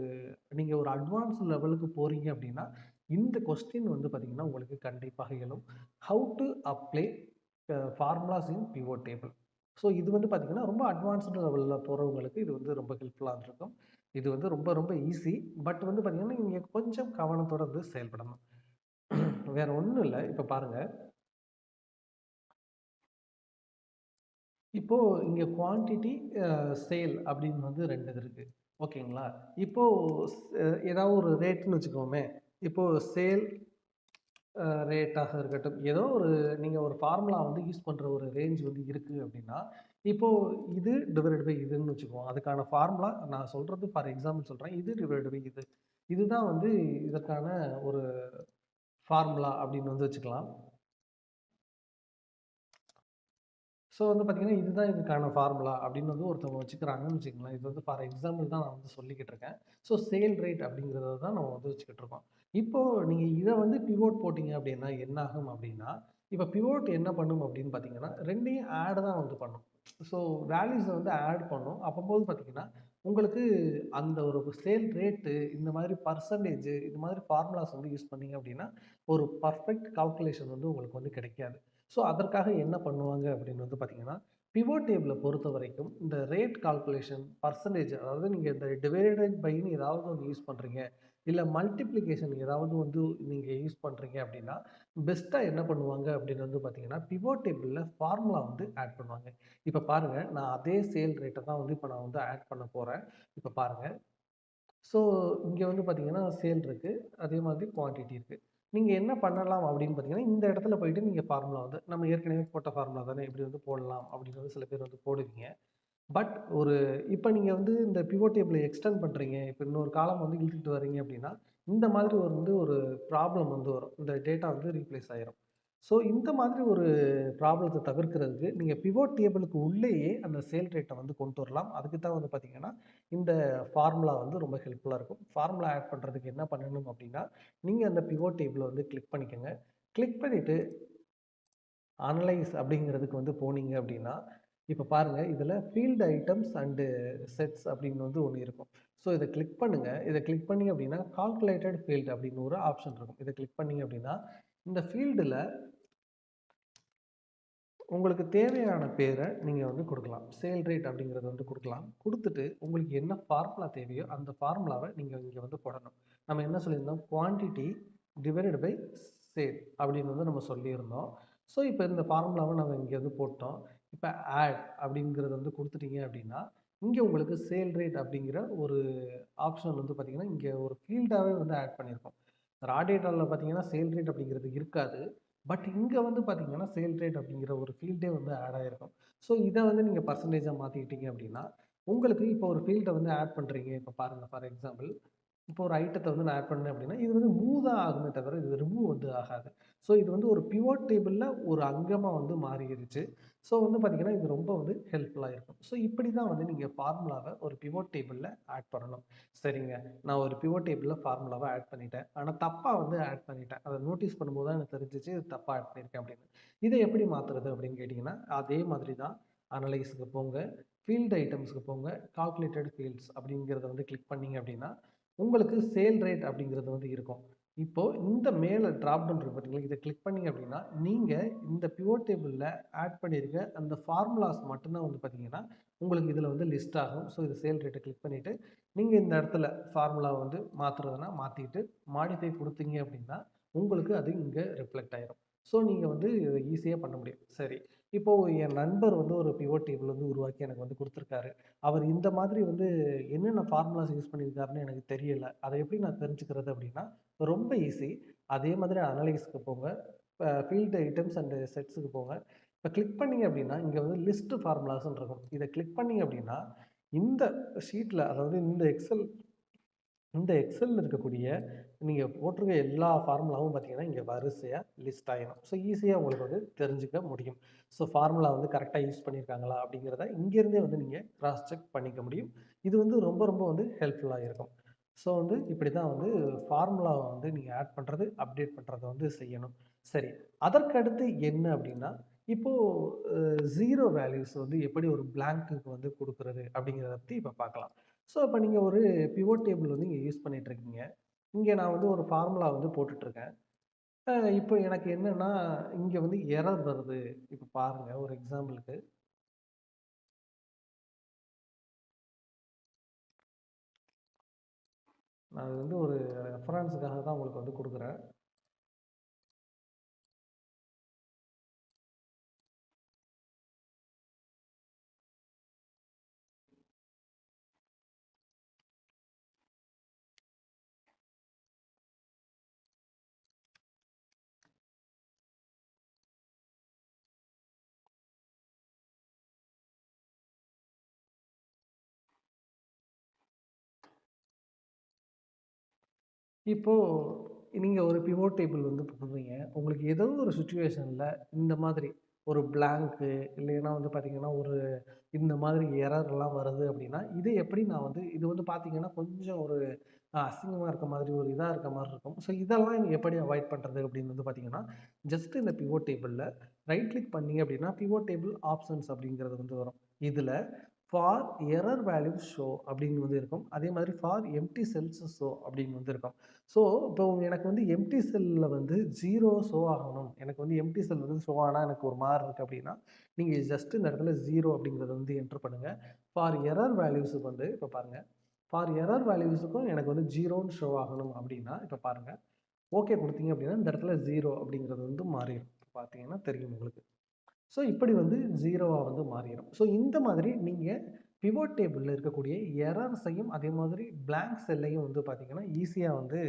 நீங்கள் ஒரு அட்வான்ஸ் லெவலுக்கு போகிறீங்க அப்படின்னா இந்த கொஸ்டின் வந்து பார்த்தீங்கன்னா உங்களுக்கு கண்டிப்பாக எழும். How to apply formulas in pivot table. So இது வந்து பார்த்தீங்கன்னா ரொம்ப அட்வான்ஸ்டு லெவலில் போகிறவங்களுக்கு இது வந்து ரொம்ப ஹெல்ப்ஃபுல்லாக இருக்கும். இது வந்து ரொம்ப ரொம்ப ஈஸி. பட் வந்து பார்த்தீங்கன்னா நீங்கள் கொஞ்சம் கவனத்தோட வந்து செயல்படணும். வேற ஒன்றும் இல்லை. இப்போ பாருங்கள், இப்போ இங்கே குவான்டிட்டி சேல் அப்படின்னு வந்து 2 இது இருக்குது. ஓகேங்களா? இப்போ ஏதாவது ஒரு ரேட்டுன்னு வச்சுக்கோமே. இப்போ சேல் ரேட்டாக இருக்கட்டும், ஏதோ ஒரு நீங்கள் ஒரு ஃபார்முலா வந்து யூஸ் பண்ணுற ஒரு ரேஞ்ச் வந்து இருக்குது அப்படின்னா, இப்போது இது டிவைடட் பை இதுன்னு வச்சுக்குவோம். அதுக்கான ஃபார்முலா நான் சொல்கிறது ஃபார் எக்ஸாம்பிள் சொல்கிறேன். இது டிவைடட் பை இது. இதுதான் வந்து இதற்கான ஒரு ஃபார்முலா அப்படின்னு வந்து வச்சுக்கலாம். ஸோ வந்து பார்த்தீங்கன்னா, இதுதான் இதுக்கான ஃபார்முலா அப்படின்னு வந்து ஒருத்தவங்க வச்சுக்கிறாங்கன்னு வச்சுக்கங்களேன். இது வந்து ஃபார் எக்ஸாம்பிள் தான் நான் வந்து சொல்லிக்கிட்டு இருக்கேன். ஸோ சேல் ரேட் அப்படிங்கிறத தான் நம்ம வந்து வச்சுக்கிட்டு இருக்கோம். இப்போ நீங்க இத வந்து பிவோட் போட்டீங்க அப்படின்னா என்ன ஆகும் அப்படின்னா, இப்ப பிவோட் என்ன பண்ணும் அப்படின்னு பார்த்தீங்கன்னா, 2யும் ஆட் தான் வந்து பண்ணும். ஸோ வேல்யூஸ வந்து ஆட் பண்ணும். அப்பம்போது பார்த்தீங்கன்னா, உங்களுக்கு அந்த ஒரு சேல் ரேட்டு இந்த மாதிரி பெர்சன்டேஜ் இந்த மாதிரி ஃபார்முலாஸ் வந்து யூஸ் பண்ணீங்க அப்படின்னா, ஒரு பெர்ஃபெக்ட் கால்குலேஷன் வந்து உங்களுக்கு வந்து கிடைக்காது. ஸோ அதற்காக என்ன பண்ணுவாங்க அப்படின்னு வந்து பார்த்தீங்கன்னா, பிவோட் டேபிள பொறுத்தவரைக்கும் இந்த ரேட் கால்குலேஷன், பெர்சன்டேஜ் அதாவது நீங்க இந்த டிவைடட் பைன்னு ஏதாவது ஒண்ணு யூஸ் பண்றீங்க, இல்ல மல்டிப்ளிகேஷன் ஏதாவது வந்து நீங்க யூஸ் பண்றீங்க அப்படின்னா, பெஸ்ட்டா என்ன பண்ணுவாங்க அப்படின்னு வந்து பார்த்தீங்கன்னா, பிவோட் டேபிள்ல ஃபார்முலா வந்து ஆட் பண்ணுவாங்க. இப்ப பாருங்க, நான் அதே சேல் ரேட்ட தான் வந்து இப்ப நான் வந்து ஆட் பண்ண போறேன். இப்ப பாருங்க. ஸோ இங்க வந்து பார்த்தீங்கன்னா, சேல் இருக்கு. அதே மாதிரி குவான்டிட்டி இருக்கு. நீங்க என்ன பண்ணலாம் அப்படின்னு பார்த்தீங்கன்னா, இந்த இடத்துல போயிட்டு நீங்க ஃபார்முலா வந்து நம்ம ஏற்கனவே போட்ட ஃபார்முலா தானே இப்படி வந்து போடலாம் அப்படின்னு வந்து சில பேர் வந்து போடுவீங்க. பட் ஒரு இப்ப நீங்க வந்து இந்த பிவோட் டேபிள எக்ஸ்டெண்ட் பண்றீங்க. இப்ப இன்னொரு காலம் வந்து இழுத்துட்டு வர்றீங்க அப்படின்னா, இந்த மாதிரி வந்து ஒரு ப்ராப்ளம் வந்து வரும். இந்த டேட்டா வந்து ரீப்ளேஸ் ஆயிரும். ஸோ இந்த மாதிரி ஒரு ப்ராப்ளத்த தவிர்க்கிறதுக்கு நீங்க பிவோட் டேபிளுக்கு உள்ளேயே அந்த சேல் ரேட்ட வந்து கொண்டு வரலாம். அதுக்கு தான் வந்து பார்த்தீங்கன்னா, இந்த ஃபார்முலா வந்து ரொம்ப ஹெல்ப்ஃபுல்லா இருக்கும். ஃபார்முலா ஆட் பண்றதுக்கு என்ன பண்ணணும் அப்படின்னா, நீங்க அந்த பிவோட் டேபிள வந்து கிளிக் பண்ணிக்கங்க. கிளிக் பண்ணிட்டு அனலைஸ் அப்படிங்கிறதுக்கு வந்து போனீங்க அப்படின்னா, இப்ப பாருங்க இதில ஃபீல்ட் ஐட்டம்ஸ் அண்ட் செட்ஸ் அப்படின்னு வந்து ஒண்ணு இருக்கும். ஸோ இத கிளிக் பண்ணுங்க. இத கிளிக் பண்ணீங்க அப்படின்னா, கால்குலேட்டட் ஃபீல்ட் அப்படின்னு ஒரு ஆப்ஷன் இருக்கும். இத கிளிக் பண்ணீங்க அப்படின்னா, இந்த ஃபீல்டுல உங்களுக்கு தேவையான பேர நீங்க வந்து குடுக்கலாம். சேல் ரேட் அப்படிங்கிறத வந்து குடுக்கலாம். குடுத்துட்டு உங்களுக்கு என்ன ஃபார்முலா தேவையோ, அந்த ஃபார்முலாவ நீங்க இங்க வந்து போடணும். நம்ம என்ன சொல்லியிருந்தோம்? குவான்டிட்டி டிவைடட் பை சேல் அப்படின்னு வந்து நம்ம சொல்லியிருந்தோம். ஸோ, இப்ப இந்த ஃபார்முலாவ நம்ம இங்க வந்து போட்டோம். இப்ப ஆட் அப்படிங்கிறத வந்து குடுத்துட்டீங்க அப்படின்னா, இங்க உங்களுக்கு சேல் ரேட் அப்படிங்கிற ஒரு ஆப்ஷன் வந்து பார்த்தீங்கன்னா, இங்க ஒரு ஃபீல்டாவே வந்து ஆட் பண்ணியிருக்கோம். ரா டேட்டால பார்த்தீங்கன்னா, சேல் ரேட் அப்படிங்கிறது இருக்காது. பட் இங்க வந்து பார்த்தீங்கன்னா, சேல் ரேட் அப்படிங்கிற ஒரு ஃபீல்டே வந்து ஆட் ஆயிருக்கும். ஸோ இத வந்து நீங்க பெர்சன்டேஜா மாத்திக்கிட்டீங்க அப்படின்னா, உங்களுக்கு இப்போ ஒரு ஃபீல்ட வந்து ஆட் பண்றீங்க. இப்ப பாருங்க ஃபார் எக்ஸாம்பிள், இப்போ ஒரு ஐட்டத்த வந்து நான் ஆட் பண்ணேன் அப்படின்னா, இது வந்து மூவ் தான் ஆகுமே தவிர, இது ரிமூவ் வந்து ஆகாது. ஸோ இது வந்து ஒரு பிவோட் டேபிள்ல ஒரு அங்கமா வந்து மாறிருச்சு. ஸோ வந்து பார்த்தீங்கன்னா, இது ரொம்ப வந்து ஹெல்ப்ஃபுல்லா இருக்கும். ஸோ இப்படி தான் வந்து நீங்க ஃபார்முலாவ ஒரு பிவோட் டேபிள்ல ஆட் பண்ணணும். சரிங்க. நான் ஒரு பிவோட் டேபிள்ல ஃபார்முலாவ ஆட் பண்ணிட்டேன். ஆனா தப்பா வந்து ஆட் பண்ணிட்டேன். அத நோட்டீஸ் பண்ணும்போது தான் எனக்கு தெரிஞ்சுச்சு, இது தப்பா ஆட் பண்ணியிருக்கேன் அப்படின்னு. இத எப்படி மாத்துறது அப்படின்னு கேட்டீங்கன்னா, அதே மாதிரி தான் அனலைஸ்க்கு போங்க, ஃபீல்ட் ஐட்டம்ஸ்க்கு போங்க, கால்குலேட்டட் ஃபீல்ட்ஸ் அப்படிங்கிறத வந்து கிளிக் பண்ணீங்க அப்படின்னா, உங்களுக்கு சேல் ரேட் அப்படிங்கிறது வந்து இருக்கும். இப்போ இந்த மேல டிராப் டவுன் இருக்கு பார்த்தீங்களா? இத கிளிக் பண்ணீங்க அப்படின்னா, நீங்க இந்த பிவோட் டேபிள்ல ஆட் பண்ணியிருக்க அந்த ஃபார்முலாஸ் மட்டும் தான் வந்து பார்த்தீங்கன்னா, உங்களுக்கு இதில வந்து லிஸ்ட் ஆகும். ஸோ இது சேல் ரேட்ட கிளிக் பண்ணிட்டு, நீங்க இந்த இடத்துல ஃபார்முலாவ வந்து மாத்துறதுனா மாத்திட்டு, மாடிஃபை குடுத்தீங்க அப்படின்னா, உங்களுக்கு அது இங்க ரிஃப்ளெக்ட் ஆயிரும். ஸோ நீங்க வந்து இத ஈஸியா பண்ண முடியும். சரி, இப்போ என் நண்பர் வந்து ஒரு பிவோட் டேபிள் வந்து உருவாக்கி எனக்கு வந்து குடுத்துருக்காரு. அவர் இந்த மாதிரி வந்து என்னென்ன ஃபார்முலாஸ் யூஸ் பண்ணியிருக்காருன்னு எனக்கு தெரியல. அத எப்படி நான் தெரிஞ்சுக்கிறது அப்படின்னா, ரொம்ப ஈஸி. அதே மாதிரி அனலைஸ்க்கு போங்க. ஃபீல்ட் ஐட்டம்ஸ் அண்ட் செட்ஸ்க்கு போங்க. இப்ப கிளிக் பண்ணீங்க அப்படின்னா, இங்க வந்து லிஸ்ட் ஃபார்முலாஸ்ன்னு இருக்கும். இத கிளிக் பண்ணீங்க அப்படின்னா, இந்த ஷீட்ல அதாவது இந்த எக்ஸெல்ல இருக்கக்கூடிய நீங்க போட்டிருக்க எல்லா ஃபார்முலாவும் பார்த்தீங்கன்னா, இங்க வரிசையா லிஸ்ட் ஆயிரும். ஸோ ஈஸியா உங்களுக்கு வந்து தெரிஞ்சுக்க முடியும். ஸோ ஃபார்முலா வந்து கரெக்ட்டா யூஸ் பண்ணியிருக்காங்களா அப்படிங்கிறத இங்கேருந்தே வந்து நீங்க கிராஸ் செக் பண்ணிக்க முடியும். இது வந்து ரொம்ப ரொம்ப வந்து ஹெல்ப்ஃபுல்லா இருக்கும். ஸோ வந்து இப்படி தான் வந்து ஃபார்முலாவ வந்து நீங்க ஆட் பண்றது, அப்டேட் பண்றத வந்து செய்யணும். சரி, அதற்கு அடுத்து என்ன அப்படின்னா, இப்போ 0 வேல்யூஸ் வந்து எப்படி ஒரு பிளாங்க்குக்கு வந்து குடுக்குறது அப்படிங்கிறத பத்தி இப்ப பார்க்கலாம். ஸோ இப்ப நீங்க ஒரு பிவோட் டேபிள் வந்து இங்க யூஸ் பண்ணிட்டு இருக்கீங்க. இங்க நான் வந்து ஒரு ஃபார்முலா வந்து போட்டுட்ருக்கேன். இப்போ எனக்கு என்னன்னா, இங்க வந்து எரர் வருது. இப்ப பாருங்க ஒரு எக்ஸாம்பிளுக்கு. நான் அது வந்து ஒரு ரெஃபரன்ஸ்க்காக தான் உங்களுக்கு வந்து குடுக்குறேன். இப்போ நீங்க ஒரு பிவோட் டேபிள் வந்து போடுறீங்க. உங்களுக்கு ஏதோ ஒரு சிச்சுவேஷன்ல இந்த மாதிரி ஒரு பிளாங்க்கு இல்லைன்னா வந்து பார்த்தீங்கன்னா, ஒரு இந்த மாதிரி எரர்லாம் வருது அப்படின்னா, இது எப்படி நான் வந்து இது வந்து பார்த்தீங்கன்னா, கொஞ்சம் ஒரு அசிங்கமா இருக்க மாதிரி, ஒரு இதா இருக்க மாரி இருக்கும். ஸோ இதெல்லாம் எப்படி அவாய்ட் பண்றது அப்படின்னு வந்து பார்த்தீங்கன்னா, ஜஸ்ட் இந்த பிவோட் டேபிள்ல ரைட் கிளிக் பண்ணீங்க அப்படின்னா, பிவோட் டேபிள் ஆப்ஷன்ஸ் அப்படிங்கிறது வந்து வரும். இதுல ஃபார் எரர் வேல்யூஸ் ஷோ அப்படின்னு வந்து இருக்கும். அதே மாதிரி ஃபார் எம்ப்டி செல்ஸ் ஷோ அப்படின்னு வந்து இருக்கும். ஸோ இப்போ எனக்கு வந்து எம்ப்டி செல்ல வந்து 0 ஷோ ஆகணும். எனக்கு வந்து எம்ப்டி செல் வந்து ஷோ ஆனா எனக்கு ஒரு மாரி இருக்கு அப்படின்னா, நீங்க ஜஸ்ட் இந்த இடத்துல 0 அப்படிங்கிறத வந்து என்டர் பண்ணுங்க. ஃபார் எரர் வேல்யூஸுக்கு வந்து இப்ப பாருங்க. ஃபார் எரர் வேல்யூஸுக்கும் எனக்கு வந்து 0ன்னு ஷோ ஆகணும் அப்படின்னா, இப்ப பாருங்க. ஓகே குடுத்தீங்க அப்படின்னா, இந்த இடத்துல 0 அப்படிங்கிறது வந்து மாறிரும். பார்த்தீங்கன்னா தெரியும் உங்களுக்கு. ஸோ இப்படி வந்து 0வா வந்து மாறிரும். ஸோ இந்த மாதிரி நீங்க பிவோட் டேபிள்ல இருக்கக்கூடிய எரர்ஸையும், அதே மாதிரி பிளாங்க் செல்லையும் வந்து பார்த்தீங்கன்னா, ஈஸியா வந்து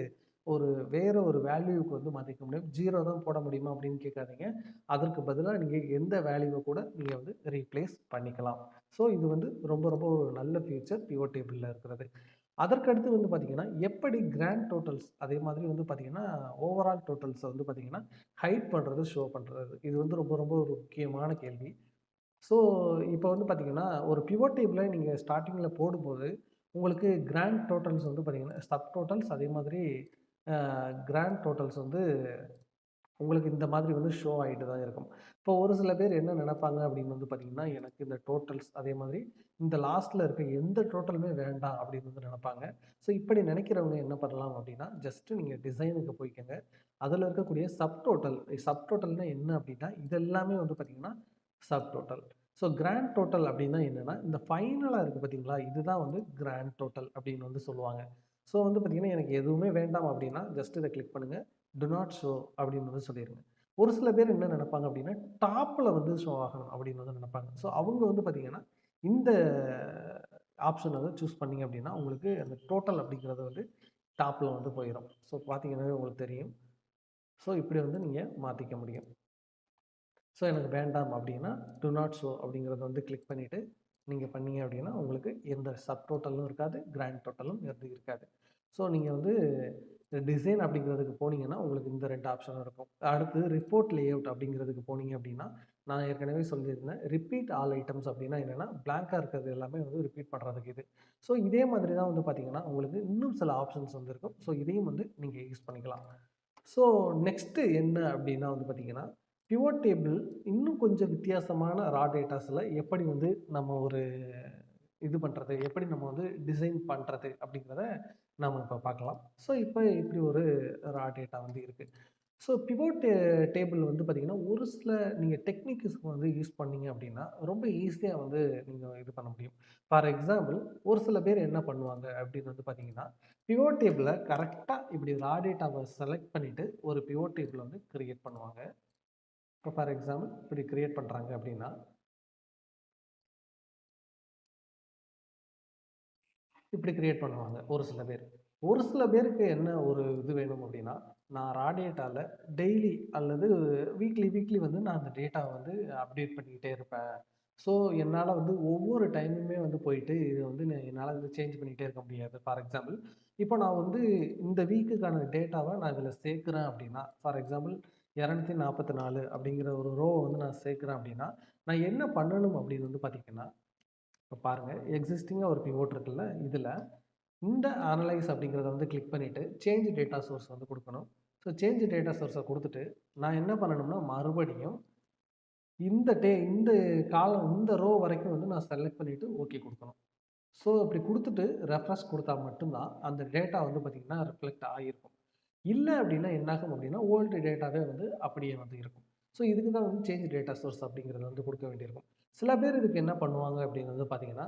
ஒரு வேற ஒரு வேல்யூவுக்கு வந்து மாத்திக்க முடியும். 0 தான் போட முடியுமா அப்படின்னு கேட்காதீங்க. அதற்கு பதிலா நீங்க எந்த வேல்யூவ கூட நீங்க வந்து ரீப்ளேஸ் பண்ணிக்கலாம். ஸோ இது வந்து ரொம்ப ரொம்ப ஒரு நல்ல ஃபீச்சர் பிவோட் டேபிள்ல இருக்கிறது. அதற்கு அடுத்து வந்து பார்த்தீங்கன்னா, எப்படி கிராண்ட் டோட்டல்ஸ் அதே மாதிரி வந்து பார்த்தீங்கன்னா, ஓவரால் டோட்டல்ஸ வந்து பார்த்தீங்கன்னா, ஹைட் பண்றது, ஷோ பண்றது. இது வந்து ரொம்ப ரொம்ப ஒரு முக்கியமான கேள்வி. ஸோ இப்போ வந்து பார்த்தீங்கன்னா, ஒரு பிவோட் டேபிள நீங்க ஸ்டார்ட்டிங்ல போடும்போது, உங்களுக்கு கிராண்ட் டோட்டல்ஸ் வந்து பார்த்தீங்கன்னா, சப் டோட்டல்ஸ் அதே மாதிரி கிராண்ட் டோட்டல்ஸ் வந்து உங்களுக்கு இந்த மாதிரி வந்து ஷோ ஆயிட்டு தான் இருக்கும். இப்போ ஒரு சில பேர் என்ன நினைப்பாங்க அப்படின்னு வந்து பார்த்தீங்கன்னா, எனக்கு இந்த டோட்டல்ஸ் அதே மாதிரி இந்த லாஸ்ட்ல இருக்க எந்த டோட்டலுமே வேண்டாம் அப்படின்னு வந்து நினைப்பாங்க. ஸோ இப்படி நினைக்கிறவங்க என்ன பண்ணலாம் அப்படின்னா, ஜஸ்ட் நீங்க டிசைனுக்கு போய்க்கங்க. அதில இருக்கக்கூடிய சப் டோட்டல்னா என்ன அப்படின்னா, இது எல்லாமே வந்து பார்த்தீங்கன்னா, sub total. So grand total அப்படின்னா என்னன்னா, இந்த ஃபைனலா இருக்கு பார்த்தீங்களா, இதுதான் வந்து கிராண்ட் டோட்டல் அப்படின்னு வந்து சொல்லுவாங்க. ஸோ வந்து பார்த்தீங்கன்னா, எனக்கு எதுவுமே வேண்டாம் அப்படின்னா, ஜஸ்ட் இத கிளிக் பண்ணுங்க. டூ நாட் ஷோ அப்படின்னு வந்து சொல்லிருங்க. ஒரு சில பேர் என்ன நினைப்பாங்க அப்படின்னா, டாப்ல வந்து ஷோ ஆகணும் அப்படின்னு வந்து நினைப்பாங்க. ஸோ அவங்க வந்து பார்த்தீங்கன்னா, இந்த ஆப்ஷன வந்து சூஸ் பண்ணீங்க அப்படின்னா, உங்களுக்கு அந்த டோட்டல் அப்படிங்கிறது வந்து டாப்ல வந்து போயிரும். ஸோ பார்த்தீங்கன்னாவே உங்களுக்கு தெரியும். ஸோ இப்படி வந்து நீங்க மாத்திக்க முடியும். ஸோ எனக்கு வேண்டாம் அப்படின்னா, டூ நாட் ஷோ அப்படிங்கிறத வந்து கிளிக் பண்ணிட்டு, நீங்க பண்ணீங்க அப்படின்னா, உங்களுக்கு எந்த சப் டோட்டலும் இருக்காது, கிராண்ட் டோட்டலும் எதுவும் இருக்காது. ஸோ நீங்க வந்து டிசைன் அப்படிங்கிறதுக்கு போனீங்கன்னா, உங்களுக்கு இந்த 2 ஆப்ஷன் இருக்கும். அடுத்து ரிப்போர்ட் லேஅவுட் அப்படிங்கிறதுக்கு போனீங்க அப்படின்னா, நான் ஏற்கனவே சொல்லியிருந்தேன். ரிப்பீட் ஆல் ஐட்டம்ஸ் அப்படின்னா என்னன்னா, பிளாங்க்கா இருக்கிறது எல்லாமே வந்து ரிப்பீட் பண்றதுக்கு இது. ஸோ இதே மாதிரி தான் வந்து பார்த்தீங்கன்னா, உங்களுக்கு இன்னும் சில ஆப்ஷன்ஸ் வந்து இருக்கும். ஸோ இதையும் வந்து நீங்க யூஸ் பண்ணிக்கலாம். ஸோ நெக்ஸ்ட்டு என்ன அப்படின்னா வந்து பார்த்தீங்கன்னா, பிவோட் டேபிள் இன்னும் கொஞ்சம் வித்தியாசமான ரா டேட்டாஸ்ல எப்படி வந்து நம்ம ஒரு இது பண்ணுறது, எப்படி நம்ம வந்து டிசைன் பண்ணுறது அப்படிங்கிறத நாம் இப்போ பார்க்கலாம். ஸோ இப்போ இப்படி ஒரு ரா டேட்டா வந்து இருக்குது. ஸோ பிவோட் டேபிள் வந்து பார்த்தீங்கன்னா, ஒரு சில நீங்கள் டெக்னிக்ஸ் வந்து யூஸ் பண்ணீங்க அப்படின்னா, ரொம்ப ஈஸியா வந்து நீங்க இது பண்ண முடியும். ஃபார் எக்ஸாம்பிள் ஒரு சில பேர் என்ன பண்ணுவாங்க அப்படின்னு வந்து பார்த்தீங்கன்னா, பிவோட் டேபிள கரெக்ட்டா இப்படி ரா டேட்டாவ செலக்ட் பண்ணிட்டு, ஒரு பிவோட் டேபிள் வந்து கிரியேட் பண்ணுவாங்க. இப்போ ஃபார் எக்ஸாம்பிள் இப்படி கிரியேட் பண்றாங்க அப்படின்னா, இப்படி கிரியேட் பண்ணுவாங்க ஒரு சில பேர். ஒரு சில பேருக்கு என்ன ஒரு இது வேணும் அப்படின்னா, நான் ரா டேட்டால டெய்லி அல்லது வீக்லி வீக்லி வந்து நான் அந்த டேட்டாவ வந்து அப்டேட் பண்ணிக்கிட்டே இருப்பேன். ஸோ, என்னால வந்து ஒவ்வொரு டைமுமே வந்து போயிட்டு இத வந்து என்னால வந்து சேஞ்ச் பண்ணிக்கிட்டே இருக்க முடியாது. ஃபார் எக்ஸாம்பிள் இப்போ நான் வந்து இந்த வீக்குக்கான டேட்டாவ நான் இதில சேர்க்கிறேன் அப்படின்னா, ஃபார் எக்ஸாம்பிள் 244 அப்படிங்கிற ஒரு ரோவ வந்து நான் சேர்க்கிறேன் அப்படின்னா, நான் என்ன பண்ணணும் அப்படின்னு வந்து பார்த்தீங்கன்னா, இப்ப பாருங்க எக்ஸிஸ்டிங்கா ஒரு பிவோட் இருக்குல்ல, இதில இந்த அனலைஸ் அப்படிங்கிறத வந்து கிளிக் பண்ணிட்டு, சேஞ்ச் டேட்டா சோர்ஸ் வந்து குடுக்கணும். ஸோ சேஞ்ச் டேட்டா சோர்ஸ குடுத்துட்டு, நான் என்ன பண்ணணும்னா, மறுபடியும் இந்த காலம் இந்த ரோ வரைக்கும் வந்து நான் செலக்ட் பண்ணிட்டு ஓகே குடுக்கணும். ஸோ அப்படி குடுத்துட்டு ரெஃப்ரெஷ் குடுத்தா மட்டும் தான் அந்த டேட்டா வந்து பார்த்தீங்கன்னா, ரிஃப்ளெக்ட் ஆகியிருக்கும். இல்ல அப்படின்னா என்னாகும் அப்படின்னா, ஓல்டு டேட்டாவே வந்து அப்படியே வந்து இருக்கும். ஸோ இதுக்கு தான் வந்து சேஞ்ச் டேட்டா சோர்ஸ் அப்படிங்கிறத வந்து குடுக்க வேண்டியிருக்கும். சில பேர் இதுக்கு என்ன பண்ணுவாங்க அப்படின்னு வந்து பார்த்தீங்கன்னா,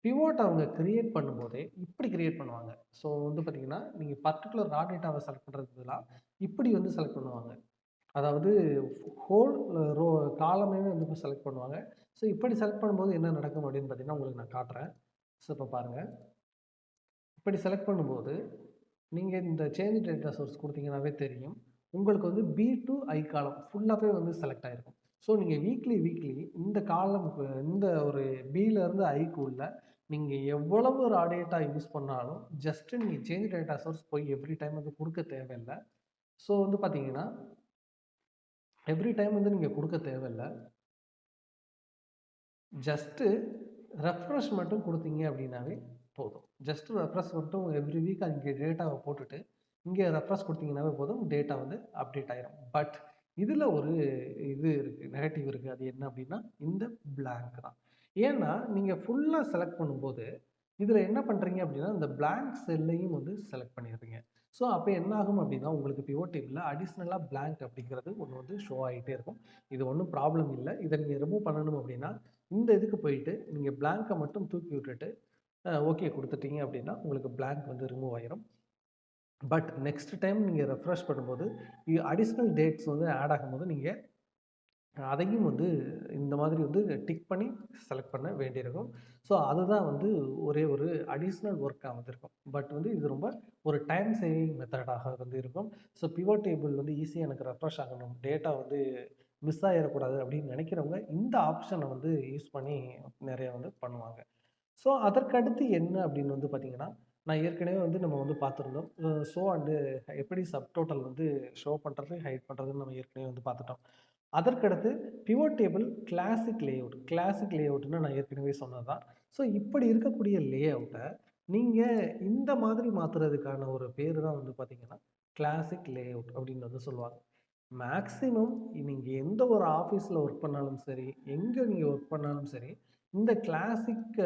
பிவோட் அவங்க கிரியேட் பண்ணும்போதே இப்படி கிரியேட் பண்ணுவாங்க. ஸோ வந்து பார்த்தீங்கன்னா, நீங்க பர்ட்டிகுலர் ரா டேட்டாவ செலக்ட் பண்றதுக்கு பதிலா, இப்படி வந்து செலக்ட் பண்ணுவாங்க. அதாவது ஹோல் ரோ காலமே வந்து செலக்ட் பண்ணுவாங்க. ஸோ இப்படி செலக்ட் பண்ணும்போது என்ன நடக்கும் அப்படின்னு பார்த்தீங்கன்னா, உங்களுக்கு நான் காட்டுறேன். ஸோ இப்போ பாருங்க. இப்படி செலக்ட் பண்ணும்போது, நீங்க இந்த சேஞ்ச் டேட்டா சோர்ஸ் குடுத்தீங்கன்னாவே தெரியும். உங்களுக்கு வந்து பி டூ ஐ காலம் ஃபுல்லாவே வந்து செலக்ட் ஆயிருக்கும். ஸோ நீங்க வீக்லி வீக்லி இந்த காலம்க்கு இந்த ஒரு பிலருந்து ஐக்குள்ள நீங்க எவ்வளவு ரா டேட்டா யூஸ் பண்ணாலும், ஜஸ்ட் நீங்க சேஞ்ச் டேட்டா சோர்ஸ் போய் எவ்ரி டைம் வந்து குடுக்க தேவையில்ல. ஸோ வந்து பார்த்தீங்கன்னா, எவ்ரி டைம் வந்து நீங்க குடுக்க தேவையில்ல. ஜஸ்ட்டு ரெஃப்ரெஷ் மட்டும் குடுத்தீங்க அப்படின்னாவே போதும். ஜஸ்ட் ரெஃப்ரெஷ் மட்டும் எவ்ரி வீக் அங்கே டேட்டாவ போட்டுட்டு, இங்கே ரெஃப்ரெஷ் குடுத்தீங்கன்னாவே போதும். டேட்டா வந்து அப்டேட் ஆயிரும். பட் இதில ஒரு இது இருக்கு. நெகட்டிவ் இருக்கு. அது என்ன அப்படின்னா, இந்த பிளாங்க் தான். ஏன்னா, நீங்க ஃபுல்லா செலக்ட் பண்ணும்போது, இதில என்ன பண்றீங்க அப்படின்னா, இந்த பிளாங்க் செல்லையும் வந்து செலக்ட் பண்ணிடுறீங்க. ஸோ, அப்ப என்ன ஆகும் அப்படின்னா, உங்களுக்கு பிவோட் டேபிள்ல அடிஷனலா பிளாங்க் அப்படிங்கிறது ஒண்ணு வந்து ஷோ ஆயிட்டே இருக்கும். இது ஒண்ணும் ப்ராப்ளம் இல்ல. இத நீங்க ரிமூவ் பண்ணணும் அப்படின்னா, இந்த இதுக்கு போயிட்டு நீங்க பிளாங்க்க மட்டும் தூக்கி விட்டுட்டு, ஓகே குடுத்துட்டீங்க அப்படின்னா, உங்களுக்கு பிளாங்க் வந்து ரிமூவ் ஆயிரும். பட் நெக்ஸ்ட் டைம் நீங்க ரெஃப்ரெஷ் பண்ணும்போது, அடிஷனல் டேட்ஸ் வந்து ஆட் ஆகும்போது, நீங்க அதையும் வந்து இந்த மாதிரி வந்து டிக் பண்ணி செலக்ட் பண்ண வேண்டியிருக்கும். ஸோ, அதுதான் வந்து ஒரே ஒரு அடிஷனல் ஒர்க்கா வந்து இருக்கும். பட் வந்து இது ரொம்ப ஒரு டைம் சேவிங் மெத்தடாக வந்து இருக்கும். ஸோ, பிவோட் டேபிள் வந்து ஈஸியா எனக்கு ரெஃப்ரெஷ் ஆகணும். டேட்டா வந்து மிஸ் ஆயிறக்கூடாது அப்படின்னு நினைக்கிறவங்க, இந்த ஆப்ஷன வந்து யூஸ் பண்ணி நெறைய வந்து பண்ணுவாங்க. ஸோ, அதற்கடுத்து என்ன அப்படின்னு வந்து பார்த்தீங்கன்னா, நான் ஏற்கனவே வந்து நம்ம வந்து பார்த்துருந்தோம். ஷோ அண்டு எப்படி சப்டோட்டல் வந்து ஷோ பண்றது, ஹைட் பண்றதுன்னு நம்ம ஏற்கனவே வந்து பார்த்துட்டோம். அதற்கடுத்து pivot table classic layout. Classic லேஅவுட்ன்னு நான் ஏற்கனவே சொன்னது தான். ஸோ, இப்படி இருக்கக்கூடிய லேஅவுட்ட நீங்க இந்த மாதிரி மாத்துறதுக்கான ஒரு பேரு தான் வந்து பார்த்தீங்கன்னா, கிளாசிக் லேஅவுட் அப்படின்னு வந்து சொல்லுவாங்க. மேக்ஸிமம் நீங்க எந்த ஒரு ஆஃபீஸ்ல ஒர்க் பண்ணாலும் சரி, எங்க நீங்க ஒர்க் பண்ணாலும் சரி, இந்த கிளாசிக்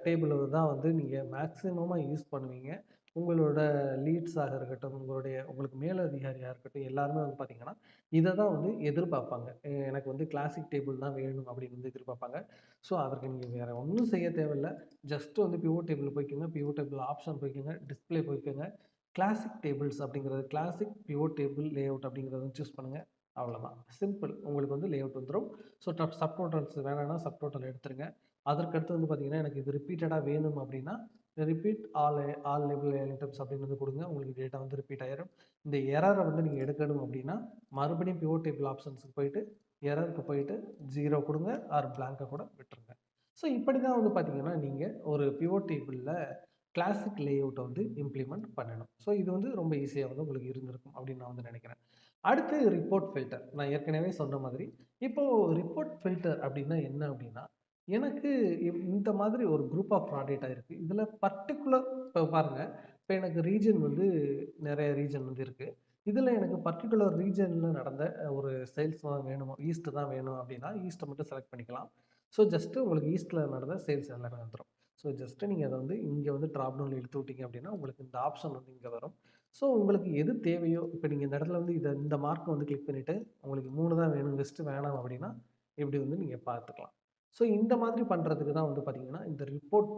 டேபிள தான் வந்து நீங்க மேக்ஸிமமா யூஸ் பண்ணுவீங்க. உங்களோட லீட்ஸாக இருக்கட்டும், உங்களுக்கு மேலதிகாரியா இருக்கட்டும், எல்லாருமே வந்து பார்த்தீங்கன்னா, இத தான் வந்து எதிர்பார்ப்பாங்க. எனக்கு வந்து கிளாசிக் டேபிள் தான் வேணும் அப்படின்னு வந்து எதிர்பார்ப்பாங்க. ஸோ, அதற்கு நீங்க வேற ஒண்ணும் செய்ய தேவையில்ல. ஜஸ்ட் வந்து பிவோட் டேபிள் போய்க்கோங்க. பிவோட் டேபிள் ஆப்ஷன் போய்க்கோங்க. டிஸ்ப்ளே போய்க்கோங்க. கிளாசிக் டேபிள்ஸ் அப்படிங்கிறது கிளாசிக் பிவோட் டேபிள் லேஅவுட் அப்படிங்கிறத வந்து சூஸ் பண்ணுங்க. அவ்வளோதான். சிம்பிள். உங்களுக்கு வந்து லேஅவுட் வந்துரும். ஸோ, சப்டோட்டல்ஸ் வேணாம்னா சப்டோட்டல் எடுத்துருங்க. அதற்கடுத்து வந்து பார்த்தீங்கன்னா, எனக்கு இது ரிப்பீட்டடா வேணும் அப்படின்னா, ரிப்பீட் ஆல் லேபிள் ஐட்டம்ஸ் அப்படின்னு வந்து குடுங்க. உங்களுக்கு டேட்டா வந்து ரிப்பீட் ஆயிரும். இந்த எரர வந்து நீங்க எடுக்கணும் அப்படின்னா, மறுபடியும் பிவோட் டேபிள் ஆப்ஷன்ஸ்க்கு போயிட்டு, எரருக்கு போயிட்டு 0 குடுங்க ஆர் பிளாங்க்க கூட விட்டுருங்க. ஸோ, இப்படி தான் வந்து பார்த்தீங்கன்னா, நீங்க ஒரு பிவோட் டேபிள்ல கிளாசிக் லேஅவுட்ட வந்து இம்ப்ளிமெண்ட் பண்ணணும். ஸோ, இது வந்து ரொம்ப ஈஸியா வந்து உங்களுக்கு இருந்திருக்கும் அப்படின்னு நான் வந்து நினைக்கிறேன். அடுத்து ரிப்போர்ட் ஃபில்டர். நான் ஏற்கனவே சொன்ன மாதிரி, இப்போ ரிப்போர்ட் ஃபில்டர் அப்படின்னா என்ன அப்படின்னா, எனக்கு இந்த மாதிரி ஒரு குரூப் ஆஃப் ரா டேட்டா இருக்கு. இதுல பர்ட்டிகுலர் இப்ப பாருங்க, இப்ப எனக்கு ரீஜன் வந்து நெறைய ரீஜன் வந்து இருக்கு. இதுல எனக்கு பர்ட்டிகுலர் ரீஜன்ல நடந்த ஒரு சேல்ஸ் தான் வேணும், ஈஸ்ட் தான் வேணும் அப்படின்னா, ஈஸ்ட்ட மட்டும் செலக்ட் பண்ணிக்கலாம். ஸோ, ஜஸ்ட் உங்களுக்கு ஈஸ்ட்ல நடந்த சேல்ஸ் எல்லாமே வந்துரும். ஸோ ஜஸ்ட்டு நீங்கள் அதை வந்து இங்கே வந்து ட்ராப் டவுனில் இழுத்து விட்டீங்க அப்படின்னா உங்களுக்கு இந்த ஆப்ஷன் வந்து இங்கே வரும். ஸோ உங்களுக்கு எது தேவையோ இப்போ நீங்கள் இந்த இடத்துல வந்து இந்த மார்க்கை வந்து கிளிக் பண்ணிவிட்டு உங்களுக்கு 3 தான் வேணும், வெஸ்ட்டு வேணாம் அப்படின்னா இப்படி வந்து நீங்கள் பார்த்துக்கலாம். ஸோ இந்த மாதிரி பண்ணுறதுக்கு தான் வந்து பார்த்தீங்கன்னா இந்த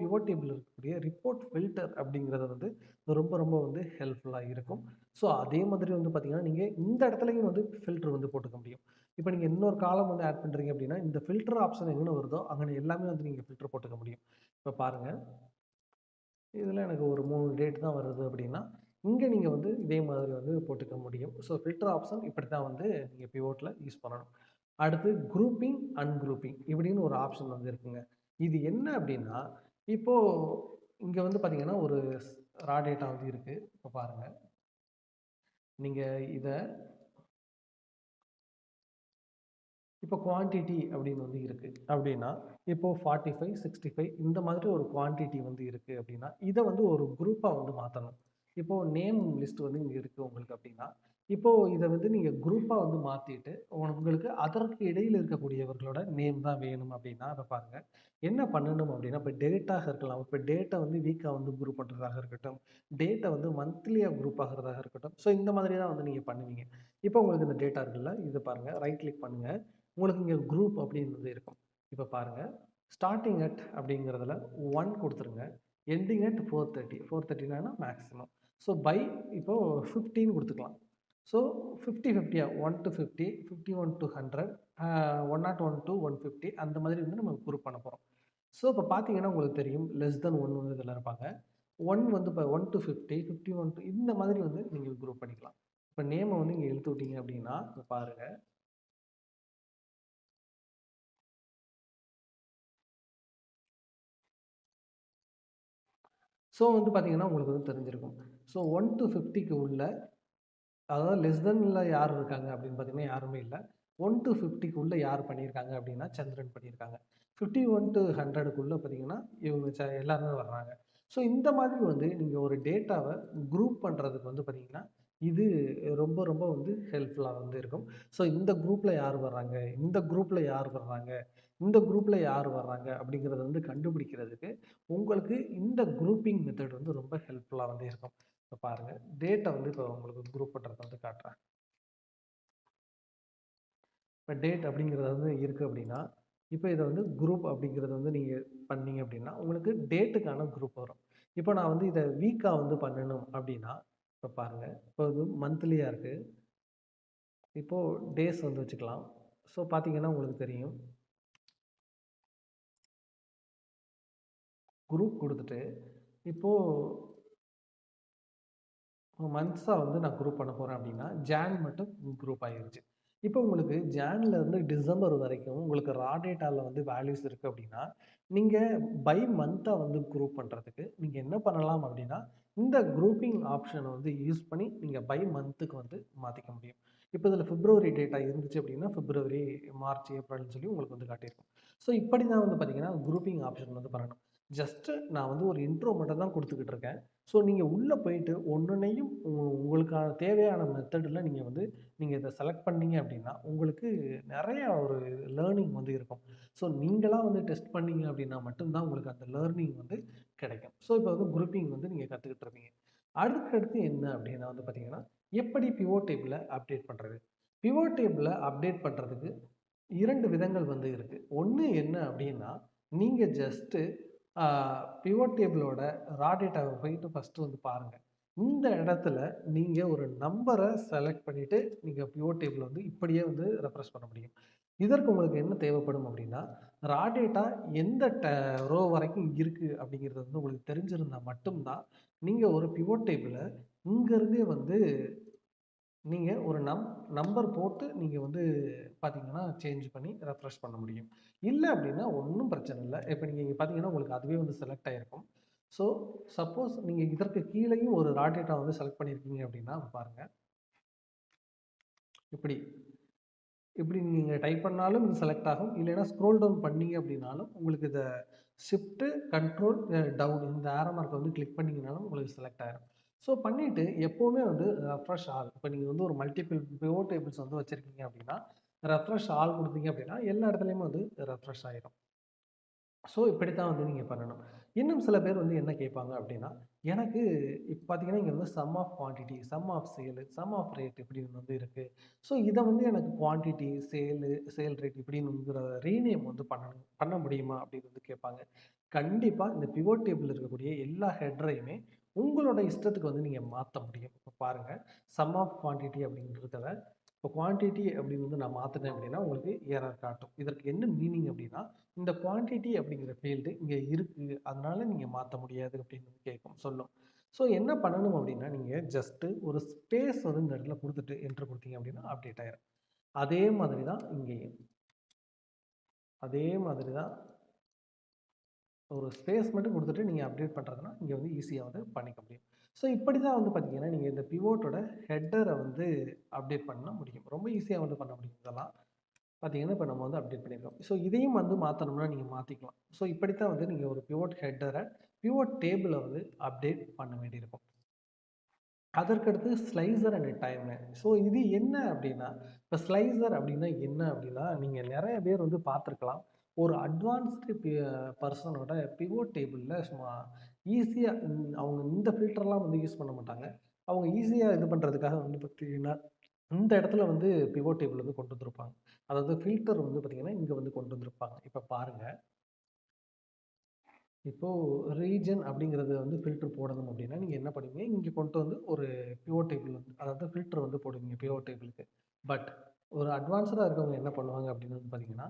பிவோட் டேபிள் இருக்கக்கூடிய ரிப்போர்ட் ஃபில்டர் அப்படிங்கிறது வந்து ரொம்ப ரொம்ப வந்து ஹெல்ப்ஃபுல்லாக இருக்கும். ஸோ அதே மாதிரி வந்து பார்த்தீங்கன்னா நீங்கள் இந்த இடத்துலையும் வந்து ஃபில்டர் வந்து போட்டுக்க முடியும். இப்போ நீங்கள் இன்னொரு காலம் வந்து ஆட் பண்ணுறீங்க அப்படின்னா இந்த ஃபில்டர் ஆப்ஷன் எங்கே வருதோ அங்கே எல்லாமே வந்து நீங்கள் ஃபில்டர் போட்டுக்க முடியும். இப்போ பாருங்கள், இதில் எனக்கு ஒரு 3 டேட் தான் வருது அப்படின்னா இங்கே நீங்கள் வந்து இதே மாதிரி வந்து போட்டுக்க முடியும். ஸோ ஃபில்டர் ஆப்ஷன் இப்படி தான் வந்து நீங்கள் பிவோட்டில் யூஸ் பண்ணணும். அடுத்து குரூப்பிங், அன்குரூப்பிங் இப்படின்னு ஒரு ஆப்ஷன் வந்து இருக்குங்க. இது என்ன அப்படின்னா இப்போது இங்கே வந்து பார்த்தீங்கன்னா ஒரு ரா டேட்டா வந்து இருக்குது. இப்போ பாருங்கள், நீங்கள் இதை இப்போ குவான்டிட்டி அப்படின்னு வந்து இருக்குது அப்படின்னா இப்போது 45, 65 இந்த மாதிரி ஒரு குவான்டிட்டி வந்து இருக்குது அப்படின்னா இதை வந்து ஒரு குரூப்பாக வந்து மாற்றணும். இப்போது நேம் லிஸ்ட் வந்து இங்கே இருக்குது உங்களுக்கு அப்படின்னா இப்போது இதை வந்து நீங்கள் குரூப்பாக வந்து மாற்றிட்டு உங்களுக்கு அதற்கு இடையில் இருக்கக்கூடியவர்களோட நேம் தான் வேணும் அப்படின்னா அதை பாருங்கள் என்ன பண்ணணும் அப்படின்னா இப்போ டேட்டாக இருக்கலாம். இப்போ டேட்டை வந்து வீக்காக வந்து குரூப் பண்ணுறதாக இருக்கட்டும், டேட்டை வந்து மந்த்லியாக குரூப் ஆகிறதாக இருக்கட்டும். ஸோ இந்த மாதிரி தான் வந்து நீங்கள் பண்ணுவீங்க. இப்போ உங்களுக்கு இந்த டேட்டா இருக்குல்ல, இது பாருங்கள், ரைட் கிளிக் பண்ணுங்கள், உங்களுக்கு இங்கே குரூப் அப்படின்றது இருக்கும். இப்போ பாருங்கள், ஸ்டார்டிங் அட் அப்படிங்கிறதுல 1 கொடுத்துருங்க, எண்டிங் அட் 430. 430னா மேக்ஸிமம். ஸோ பை இப்போது 15 கொடுத்துக்கலாம். ஸோ 50-50 1 to 50, 51 to 100, 101 to 150 அந்த மாதிரி வந்து நம்ம குரூப் பண்ண போகிறோம். ஸோ இப்போ பார்த்தீங்கன்னா உங்களுக்கு தெரியும் <1 வந்து இதில் இருப்பாங்க. 1 வந்து இப்போ 1 to 50, 51 to இந்த மாதிரி வந்து நீங்கள் குரூப் பண்ணிக்கலாம். இப்போ நேமை வந்து இங்கே இழுத்து விட்டீங்க அப்படின்னா இப்போ பாருங்கள், ஸோ வந்து பார்த்தீங்கன்னா உங்களுக்கு வந்து தெரிஞ்சிருக்கும். ஸோ 1 to 50க்கு உள்ள அதாவது லெஸ் தென்ல யார் இருக்காங்க அப்படின்னு பார்த்தீங்கன்னா யாருமே இல்லை. 1 to 50க்கு உள்ள யார் பண்ணியிருக்காங்க அப்படின்னா சந்திரன் பண்ணியிருக்காங்க. 51 to 100க்குள்ளே பார்த்தீங்கன்னா இவங்க எல்லாருமே வர்றாங்க. ஸோ இந்த மாதிரி வந்து நீங்கள் ஒரு டேட்டாவை குரூப் பண்ணுறதுக்கு வந்து பார்த்தீங்கன்னா இது ரொம்ப ரொம்ப வந்து ஹெல்ப்ஃபுல்லாக வந்து இருக்கும். ஸோ இந்த குரூப்பில் யார் வர்றாங்க, இந்த குரூப்பில் யார் வர்றாங்க, இந்த குரூப்பில் யார் வர்றாங்க அப்படிங்கிறத வந்து கண்டுபிடிக்கிறதுக்கு உங்களுக்கு இந்த குரூப்பிங் மெத்தட் வந்து ரொம்ப ஹெல்ப்ஃபுல்லாக வந்து இருக்கும். இப்போ பாருங்கள், டேட்டை வந்து இப்போ உங்களுக்கு குரூப் பண்ணுறத வந்து காட்டுறேன். இப்போ டேட் அப்படிங்கிறது வந்து இருக்குது அப்படின்னா இப்போ இதை வந்து குரூப் அப்படிங்கிறது வந்து நீங்கள் பண்ணீங்க அப்படின்னா உங்களுக்கு டேட்டுக்கான குரூப் வரும். இப்போ நான் வந்து இதை வீக்காக வந்து பண்ணணும் அப்படின்னா இப்போ பாருங்கள், இப்போ இது மந்த்லியாக இருக்குது. இப்போது டேஸ் வந்து வச்சுக்கலாம். ஸோ பார்த்தீங்கன்னா உங்களுக்கு தெரியும், குரூப் கொடுத்துட்டு இப்போது மந்த்ஸாக வந்து நான் குரூப் பண்ண போகிறேன் அப்படின்னா ஜான் மட்டும் குரூப் ஆகிருச்சு. இப்போ உங்களுக்கு ஜான்லேருந்து டிசம்பர் வரைக்கும் உங்களுக்கு ரா டேட்டாவில் வந்து வேல்யூஸ் இருக்குது அப்படின்னா நீங்கள் பை மந்த்தாக வந்து குரூப் பண்ணுறதுக்கு நீங்கள் என்ன பண்ணலாம் அப்படின்னா இந்த குரூப்பிங் ஆப்ஷனை வந்து யூஸ் பண்ணி நீங்கள் பை மந்த்துக்கு வந்து மாற்றிக்க முடியும். இப்போ இதில் பிப்ரவரி டேட்டா இருந்துச்சு அப்படின்னா பிப்ரவரி, மார்ச், ஏப்ரல்னு சொல்லி உங்களுக்கு வந்து காட்டியிருக்கும். ஸோ இப்படி தான் வந்து பார்த்தீங்கன்னா குரூப்பிங் ஆப்ஷன் வந்து பண்ணணும். ஜஸ்ட்டு நான் வந்து ஒரு இன்ட்ரோ மட்டும் தான் கொடுத்துக்கிட்டு இருக்கேன். ஸோ நீங்கள் உள்ளே போயிட்டு ஒன்னொன்னையும் உங்களுக்கான தேவையான மெத்தடில் நீங்கள் இதை செலக்ட் பண்ணீங்க அப்படின்னா உங்களுக்கு நிறையா ஒரு லேர்னிங் வந்து இருக்கும். ஸோ நீங்களாக வந்து டெஸ்ட் பண்ணீங்க அப்படின்னா மட்டும்தான் உங்களுக்கு அந்த லேர்னிங் வந்து கிடைக்கும். ஸோ இப்போ வந்து குரூப்பிங் வந்து நீங்கள் கற்றுக்கிட்டு இருப்பீங்க. அடுத்தடுத்து என்ன அப்படின்னா வந்து பார்த்தீங்கன்னா எப்படி பிவோட் டேபிளை அப்டேட் பண்ணுறது. பிவோட் டேபிளை அப்டேட் பண்ணுறதுக்கு 2 விதங்கள் வந்து இருக்குது. ஒன்று என்ன அப்படின்னா நீங்கள் ஜஸ்ட்டு பிவோட் டேபிளோட ரா டேட்டாவை போயிட்டு ஃபஸ்ட்டு வந்து பாருங்கள். இந்த இடத்துல நீங்கள் ஒரு நம்பரை செலக்ட் பண்ணிவிட்டு நீங்கள் பிவோட் டேபிள் வந்து இப்படியே வந்து ரெஃப்ரெஷ் பண்ண முடியும். இதற்கு உங்களுக்கு என்ன தேவைப்படும் அப்படின்னா ரா டேட்டா எந்த ரோ வரைக்கும் இருக்குது அப்படிங்கிறது வந்து உங்களுக்கு தெரிஞ்சிருந்தால் மட்டும்தான் நீங்கள் ஒரு பிவோட் டேபிளை இங்கேருந்தே வந்து நீங்கள் ஒரு நம்பர் போட்டு நீங்கள் வந்து பார்த்தீங்கன்னா சேஞ்ச் பண்ணி ரெஃப்ரெஷ் பண்ண முடியும். இல்லை அப்படின்னா ஒன்றும் பிரச்சனை இல்லை. இப்போ நீங்கள் இங்கே பார்த்தீங்கன்னா உங்களுக்கு அதுவே வந்து செலக்ட் ஆகிருக்கும். ஸோ சப்போஸ் நீங்கள் இதற்கு கீழேயும் ஒரு ரா டேட்டா வந்து செலக்ட் பண்ணியிருக்கீங்க அப்படின்னா பாருங்கள், இப்படி இப்படி நீங்கள் டைப் பண்ணாலும் இது செலக்ட் ஆகும். இல்லைன்னா ஸ்க்ரோல் டவுன் பண்ணீங்க அப்படின்னாலும் உங்களுக்கு இதை ஷிஃப்ட்டு கண்ட்ரோல் டவுன் இந்த ஆரோ மார்க்கை வந்து கிளிக் பண்ணிங்கனாலும் உங்களுக்கு செலக்ட் ஆகிடும். ஸோ பண்ணிவிட்டு எப்போவுமே வந்து ரெஃப்ரெஷ் ஆல், இப்போ நீங்கள் வந்து ஒரு மல்டிபிள் பிவோட் டேபிள்ஸ் வந்து வச்சுருக்கீங்க அப்படின்னா ரெஃப்ரெஷ் ஆல் கொடுத்தீங்க அப்படின்னா எல்லா இடத்துலையுமே வந்து ரெஃப்ரெஷ் ஆகிடும். ஸோ இப்படி தான் வந்து நீங்கள் பண்ணணும். இன்னும் சில பேர் வந்து என்ன கேட்பாங்க அப்படின்னா, எனக்கு இப்ப பார்த்தீங்கன்னா, இங்க வந்து sum of quantity, sum of sale, sum of rate இப்படின்னு வந்து இருக்கு. ஸோ இத வந்து எனக்கு குவான்டிட்டி, சேல் ரேட் இப்படின்னுங்கிற ரீநேம் வந்து பண்ண முடியுமா? அப்படின்னு வந்து கேட்பாங்க. கண்டிப்பா இந்த பிவோட் டேபிள்ல இருக்கக்கூடிய எல்லா ஹெட்டரையுமே உங்களோட இஷ்டத்துக்கு வந்து நீங்க மாத்த முடியும். இப்ப பாருங்க, சம் ஆஃப் குவான்டிட்டி அப்படின்றத இப்போ குவான்டிட்டி அப்படின்னு வந்து நான் மாத்துனேன் அப்படின்னா, உங்களுக்கு எரர் காட்டும். இதற்கு என்ன மீனிங் அப்படின்னா, இந்த குவான்டிட்டி அப்படிங்கிற ஃபீல்டு இங்க இருக்கு. அதனால நீங்க மாத்த முடியாது அப்படின்னு வந்து சொல்லும். ஸோ என்ன பண்ணணும் அப்படின்னா, நீங்க ஜஸ்ட் ஒரு ஸ்பேஸ் வந்து இந்த இடத்துல குடுத்துட்டு என்டர் குடுத்தீங்க அப்படின்னா அப்டேட் ஆயிரும். அதே மாதிரி தான் இங்கேயும். அதே மாதிரி தான் ஒரு ஸ்பேஸ் மட்டும் குடுத்துட்டு நீங்க அப்டேட் பண்றதுன்னா, இங்க வந்து ஈஸியா வந்து பண்ணிக்க முடியும். ஸோ இப்படி தான் வந்து பார்த்தீங்கன்னா, நீங்க இந்த பிவோட்டோட ஹெட்டர வந்து அப்டேட் பண்ண முடியும். ரொம்ப ஈஸியா வந்து பண்ண முடியும் இதெல்லாம். பார்த்தீங்கன்னா, இப்ப நம்ம வந்து அப்டேட் பண்ணியிருக்கோம். ஸோ இதையும் வந்து மாத்தணும்னா நீங்க மாத்திக்கலாம். ஸோ இப்படித்தான் வந்து நீங்க ஒரு பிவோட் ஹெட்டர, பிவோட் டேபிள வந்து அப்டேட் பண்ண வேண்டியிருக்கும். அதற்கடுத்து ஸ்லைசர் அண்ட் டைம்லைன். ஸோ இது என்ன அப்படின்னா, இப்போ ஸ்லைசர் அப்படின்னா என்ன அப்படின்னா, நீங்க நெறைய பேர் வந்து பார்த்துருக்கலாம். ஒரு அட்வான்ஸ்டு பர்சனோட பிவோட் டேபிள்ல சும்மா ஈஸியா அவங்க இந்த ஃபில்டர்லாம் வந்து யூஸ் பண்ண மாட்டாங்க. அவங்க ஈஸியா இது பண்றதுக்காக வந்து பார்த்தீங்கன்னா, இந்த இடத்துல வந்து பிவோட் டேபிள் வந்து கொண்டு வந்திருப்பாங்க. அதாவது ஃபில்டர் வந்து பார்த்தீங்கன்னா, இங்க வந்து கொண்டு வந்திருப்பாங்க. இப்ப பாருங்க. இப்போ ரீஜன் அப்படிங்கிறது வந்து ஃபில்டர் போடணும் அப்படின்னா, நீங்க என்ன பண்ணுவீங்க, இங்க கொண்டு வந்து ஒரு பிவோட் டேபிள் வந்து அதாவது ஃபில்டர் வந்து போடுவீங்க பிவோட் டேபிளுக்கு. பட் ஒரு அட்வான்ஸ்டா இருக்கவங்க என்ன பண்ணுவாங்க அப்படின்னு வந்து பார்த்தீங்கன்னா,